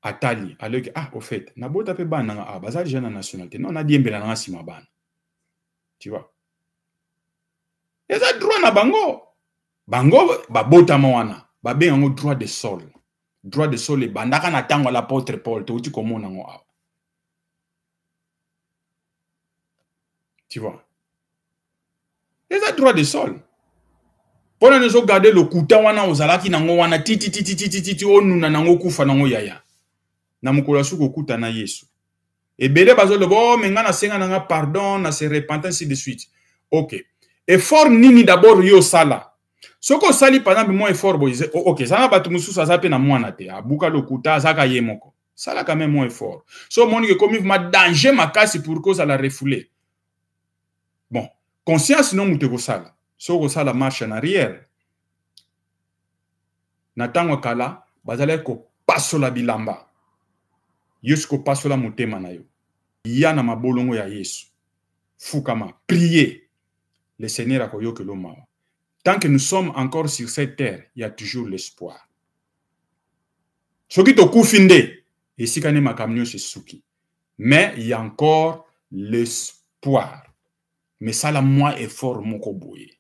Atali, alors que, au fait, na bota pe ban na bazali jeune nationalité. Non, na diembela na sima ban. Tu vois? Et ça droit na bango. Bango, ba bota mawana. Ba be yango droit de sol. Droit de sol et bandaka na tango l'apôtre Paul. To uti komo nango awa. Tu vois? Et ça droit de sol. Pona nezo garder le kuta wana ozalaki nango wana titi onu na nango kufa nango yaya. Na mukula suko kuta na Yesu. Et bele bazo le bo menga na senga nanga pardon na se repentir ainsi de suite. OK. Effort nini d'abord yo sala. Ce que sali par exemple moins effort OK ça na batu mususu azape na mwana te abuka lokuta azaka yemoko ça là quand même moins effort so moni que comme ma danger makasi pour que ça la refouler bon conscience non muteko sala so ko sala marche en arrière na tango kala bazale ko pasola bilamba yesko pasola mutema na yo ya na mabolongo ya Yesu fukama prier le Seigneur akoyoke lo mawa. Tant que nous sommes encore sur cette terre, il y a toujours l'espoir. Ce qui te koufinde, et si kane makamnyo c'est souki. Mais il y a encore l'espoir. Mais ça la moi effort moko boye.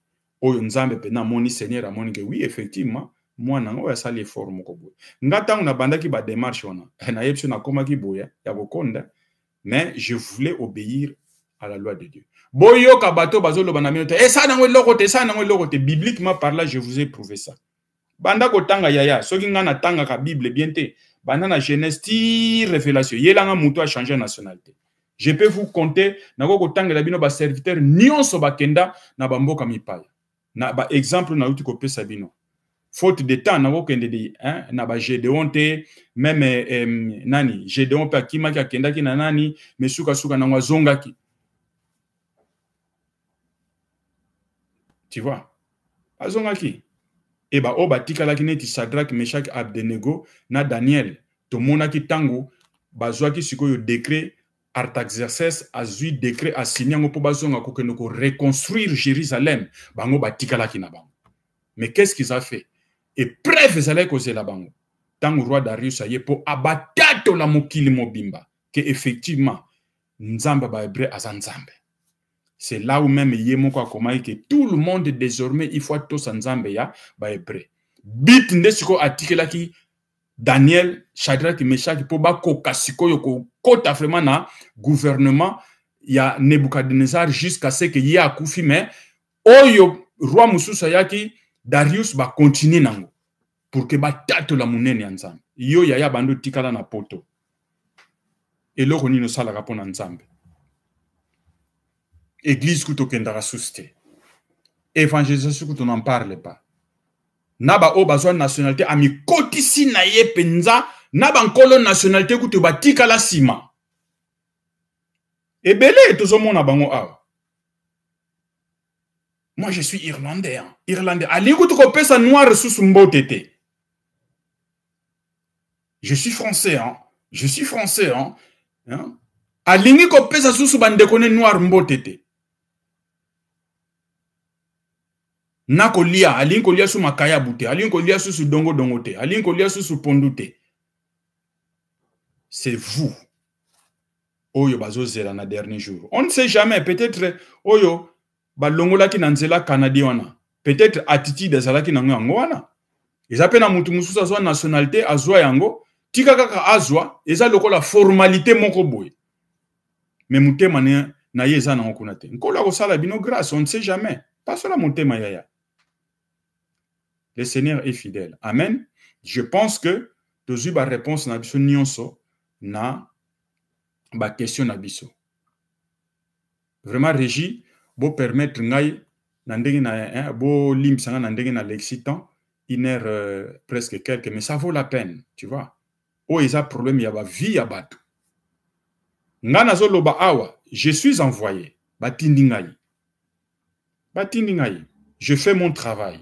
Oyo nzambe pena moni Seigneur amoni que oui effectivement moi nango ya sali effort moko boye. Ngata una bandaki ba démarche ona. Na yepso na koma ki boya ya bokonda. Mais je voulais obéir à la loi de Dieu. Boyo kabato bazolo banaminote. Et ça nango lokote, ça nango lokote. Bibliquement par là, je vous ai prouvé ça. Banda ko tanga yaya, soki ngana tanga ka Bible bien te. Banda na Genèse ti révélation. Yelanga muto a changé nationalité. Je peux vous compter nako ko tanga la bino ba serviteur nyonso bakenda na bamboka mipaya. Na ba exemple na uti ko pesa bino. Faute de temps nako kende de hein na ba Gédéon te même nani Gédéon pa kima ki akenda ki na nani mesuka suka na ngwazonga ki. Tu vois, azongaki. Et bah oba tikala kineti Shadrach, Meshach, Abednego na Daniel. To monaki tango bazwaki sikoyo décret Artaxerxès azui décret assigné ngo po bazonga ko kenoko reconstruire Jérusalem. Bango ba tikala kina bango. Mais qu'est-ce qu'ils ont fait? Et preuve zalé ko zela bango. Tango roi Darius aye po abatato la mokili mobimba que effectivement nzamba ba hébreu azanzambe. C'est là où même yemoko akomai que tout le monde désormais il faut tous ensemble ya ba hébreu. Bit ndesiko article ki Daniel, Shadrach, Meshach po ba koka sikoyo ko kota vraiment na gouvernement ya Nebuchadnezzar jusqu'à ce que ya akufi mais oyo roi mususa yaki Darius ba continuer nango pour que ba tato la munene ensemble. Yo ya bando tikala na poto. Et loko nino sala rapona ensemble. Église kuto kendara souste. Évangélisation kuto n'en parle pas. Naba o bazwa nationalité ami kotisi na ye penza naba nkolo nationalité kuto batika la sima. Ebele tozomo na bango awa. Moi je suis irlandais hein. Irlandais. Ali kuto ko pesa noir sous mbotete. Je suis français hein. Je suis français hein. Hein? Alingi ko pesa sous bandekone noir mbotete. Nako lia, alinko lia su makaya bute, alinko lia su dongo dongote, alinko lia su pondute. C'est vous. Oyo bazo zela na dernier jour. On ne sait jamais, peut-être oyo balongola ki nanzela canadiana. Peut-être attitude zala ki nango wana. Ezape na mutu mususa azwa nationalité azwa yango, tika kaka azwa, eza lokola formalité moko boye. Mais mutema na yeza na okunate. Nkola ko sala bino grâce, on ne sait jamais. Pas cela mutema yaya. Le Seigneur est fidèle. Amen. Je pense que tu as eu la réponse na biso nyonso na ba question na biso. Vraiment Régie, bo permettre ngai na ndenge na bo limsanga na ndenge na lexitan 1 heure presque quelques mais ça vaut la peine, tu vois. O eza problème ya ba vie ya bato. Ngana zo loba awa, je suis envoyé. Batindi ngai. Batindi ngai. Je fais mon travail.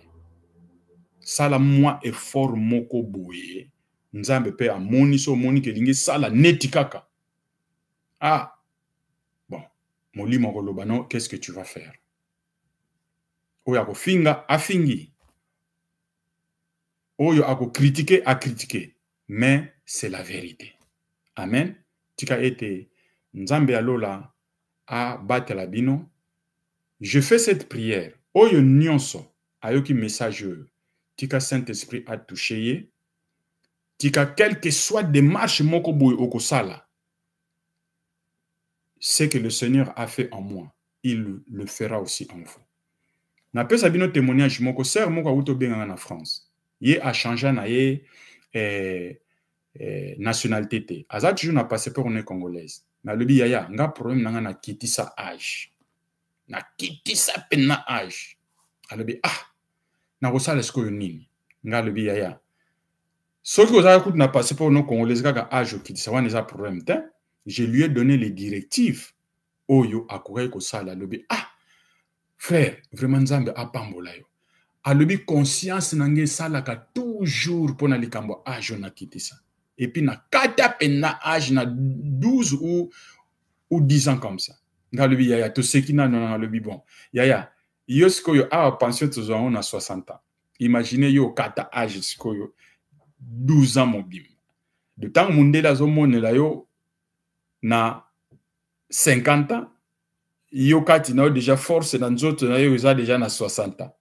Sala moi effort moko boye nzambe pe amoni so moni ke lingi sala neti kaka ah bon molimo koloba non qu'est-ce que tu vas faire oyo ako finga afingi oyo ako critiquer a critiquer mais c'est la vérité amen tika ete nzambe alola a batela bino je fais cette prière oyo nyonso ayoki message tika Saint-Esprit a touché tika quelle que soit démarche moko boy okosala ce que le Seigneur a fait en moi il le fera aussi en vous na pesa bino témoignage moko sœur moko auto benga na France ye a changé na ye nationalité te aza toujours na passeport on est congolaise na lobi yaya nga problème nanga na kitisa âge na kitisa pena âge alobi ah na kosala sikoyo nini nga lobi yaya soki ozala kutu na passeport no congolais kaka age okitisa wana eza problème te. Je lui ai donné les directives oyo akoki kosala lobi frère vraiment nzambe apambola yo alobi conscience nange salaka toujours pona likambo age na kitisa et puis na kata pena age na 12 ou 10 ans comme ça nga lobi yaya to seki na non lobi bon yaya yo sikoyo a pension to zo na 60 ans imaginez yo kata age sikoyo 12 ans mobile de temps mundela zo monela yo na 50 ans yo kati na déjà force na nzoto na yo za déjà na 60 ans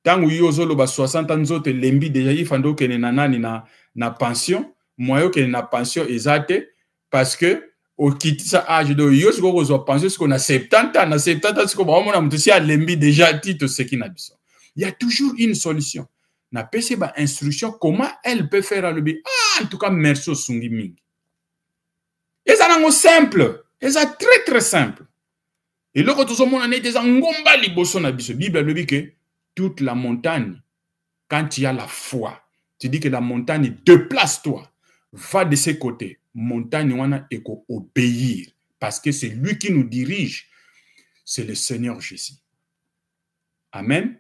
tangu yo zolo ba 60 ans nzoto lembi déjà ifando kene na nani na pension moyo kene na pension ezate parce que au kitisa âge de yo siko ko zo pension siko na 70 ans na 70 ans siko ba mona mutu si a lembi déjà tito seki na biso. Il y a toujours une solution na pese ba instruction comment elle peut faire à lebi en tout cas merci sungi mingi ezanango simple eza très très simple. Et là, quand on a des angomba liboso na biso, Bible le dit que toute la montagne, quand il y a la foi, tu dis que la montagne déplace-toi, va de ses côtés. Montagne wana eko obéir parce que c'est lui qui nous dirige, c'est le Seigneur Jésus. Amen.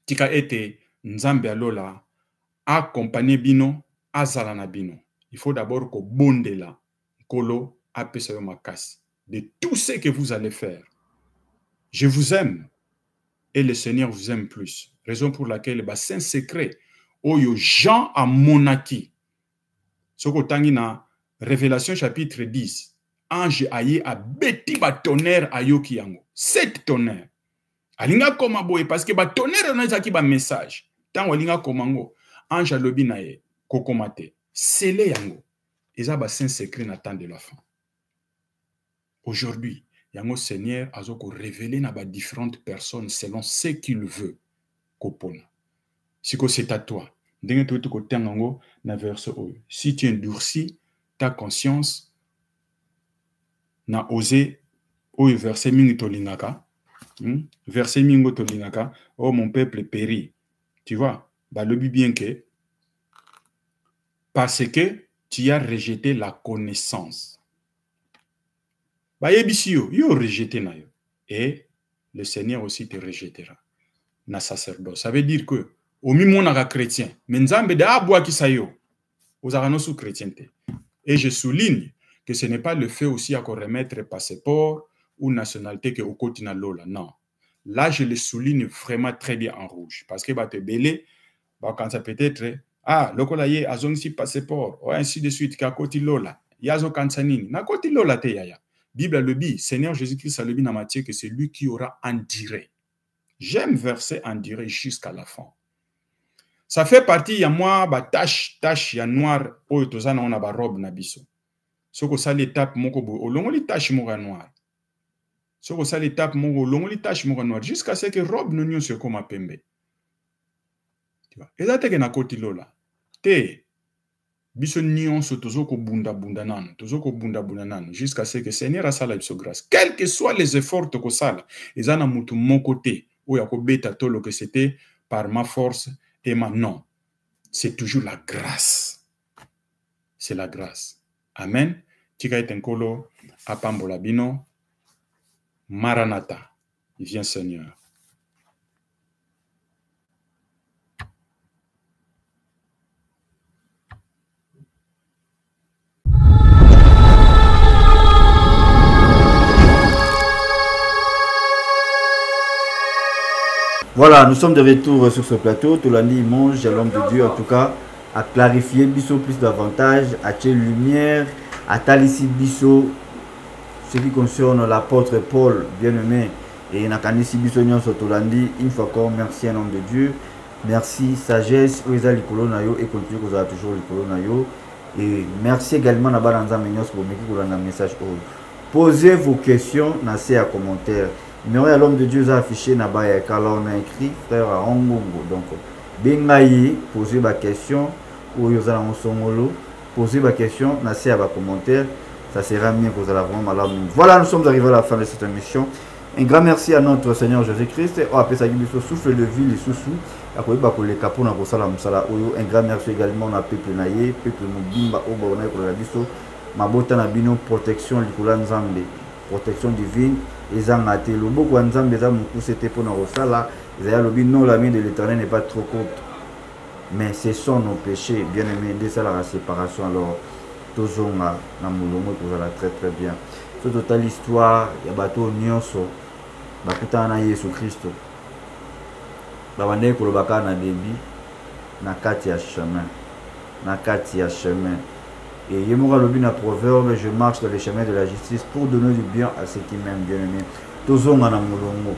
Tika ete nzambe alola accompagner bino azala na bino. Il faut d'abord ko bondela kolo apesa yo makasi. De tout ce que vous allez faire. Je vous aime et le Seigneur vous aime plus. Raison pour laquelle le bassin secret, oyo Jean a monaki. Soko tangi na Révélation chapitre 10. Ange aye a beti ba tonnerre ayoki yango. 7 tonnerres. Alinga koma boye parce que ba tonnerre na zaki ba message. Tango alinga komango, ange alobi na ye kokomate. Sele yango. Eza bassin secret na temps de la fin. Aujourd'hui, Yango Seigneur a révélé na ba différentes personnes selon ce qu'il veut. Kopona. Si c'est à toi. Na verset oyo. Si tu endurcis ta conscience, na osé oyo verset mingi tolingaka. Verset mingi tolingaka. Oh mon peuple périt. Tu vois, bah le bien que parce que tu as rejeté la connaissance. Yo rejeté na yo. Et le Seigneur aussi te rejettera. Na sacerdoce. Ça veut dire que au mimonaka chrétien, mais nzambe da aboa ki sayo. Aux aranosu chrétienté. Et je souligne que ce n'est pas le fait aussi à remettre passeport ou nationalité que au kotina lola. Non. Là, je le souligne vraiment très bien en rouge. Parce que te belé, quand ça peut être lokola ye azong si passeport, ou ainsi de suite, ka koti lola. Yazo kansanini. Na koti lola te yaya. Bible le dit, Seigneur Jésus-Christ a le dit dans Matthieu que c'est lui qui aura enduré. J'aime verset enduré jusqu'à la fin. Ça fait partie, il y a moi, tache, il y a noir, oh, tozana on a ba robe na biso. Soko ça l'étape moko bo, o longo li tache moko noir. Soko ça l'étape moko, longo li tache moko noir, jusqu'à ce que robe non se comme pembe. Tu vois. Et ça te que na koti lola. Te biso nyonso tozoko bunda nano jusqu'à ce que Seigneur a sala biso grâce. Quels que soient les efforts toko sala, ezana mutu mon côté ou ya ko beta tolo que c'était par ma force et ma non. C'est toujours la grâce. C'est la grâce. Amen. Tika etenkolo apambola bino. Maranatha. Viens Seigneur. Voilà, nous sommes de retour sur ce plateau. Tolani mange, l'homme de Dieu, en tout cas, à clarifier Bisso plus davantage, à tirer lumière, à talisser Bisso, ce qui concerne l'apôtre Paul, bien-aimé, et Nakanisi Bisso Nyon Tolandi. Une fois encore, merci un homme de Dieu. Merci, sagesse, Oeza Likolo Nayo, et continue que vous avez toujours Likolo Nayo. Et merci également à Balanza Menyos pour me un message. Posez vos questions dans ces commentaires. Numéro à l'homme de Dieu a affiché là-bas, on a écrit frère à Ongongo. Donc, Bengaï, posez ma question, ou Yozana Monsongolo, posez ma question, nassez à vos commentaires, ça sera mieux que vous allez vraiment malade. Voilà, nous sommes arrivés à la fin de cette émission. Un grand merci à notre Seigneur Jésus-Christ. On appelle ça souffle de vie, les sous-sous. akoyeba koleka mpona kosala mosala oyo. Un grand merci également na peuple na ye, peuple mobimba oyo baonayi kolela biso mabota na bino, protection likolo ya Nzambe, protection divine ezanga te. Loboko ya Nzambe eza mokuse te mpona kosala. Ezali lobi non, la main de l'Éternel n'est pas trop courte, mais ce sont nos péchés, bien aimé, de ça la séparation. Alors tozonga na mulongo tozala très très bien. Ce total histoire ya bato nyonso bakutana na Yesu Kristo babandeki kolobaka na debi na kati ya chemin, na kati ya chemin. Et ye moko alobi na proverbe, je marche dans les chemins de la justice pour donner du bien à ceux qui m'aiment, bien aimé. Tozonga na mulongo.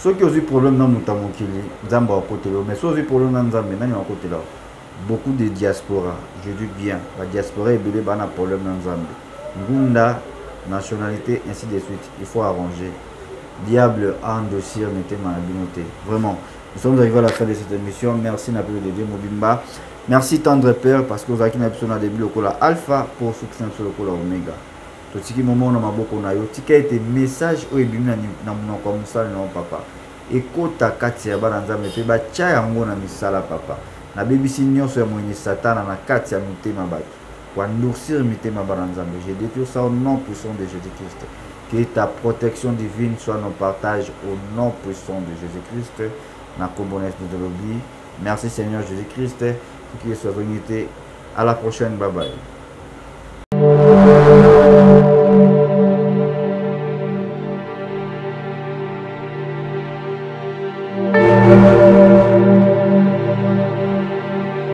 Ceux qui ont eu problème dans Moutamokili, Nzamba au côté là, mais ceux qui ont eu problème dans Nzambe, nani au côté là. Beaucoup de diaspora, je dis bien, la diaspora est belé, bana problème dans Nzambe. Ngunda, nationalité, ainsi de suite. Il faut arranger. Diable a endossé, mettez ma binoté. Vraiment. Nous sommes arrivés à la fin de cette émission. Merci Napoli de Dieu Mobimba. Merci tendre Père parce que vous avez un début au alpha pour soutenir sur le cola oméga. Tout ce qui moment na maboko na yo tika ete message o ebimi na monoko musala na papa. Ekota kati ya bana Nzambe pe ba tia yango na misala papa. Na bebisi nyonso ya moyeni satana na kati ya mitema bato. Kwa endurcir mitema bana Nzambe. Je détruis ça au nom puissant de Jésus-Christ. Que ta protection divine soit nos partages au nom puissant de Jésus-Christ. Na kombonès de l'oubli. Merci Seigneur Jésus-Christ. Pour qu'il soit unité. À la prochaine. Bye bye.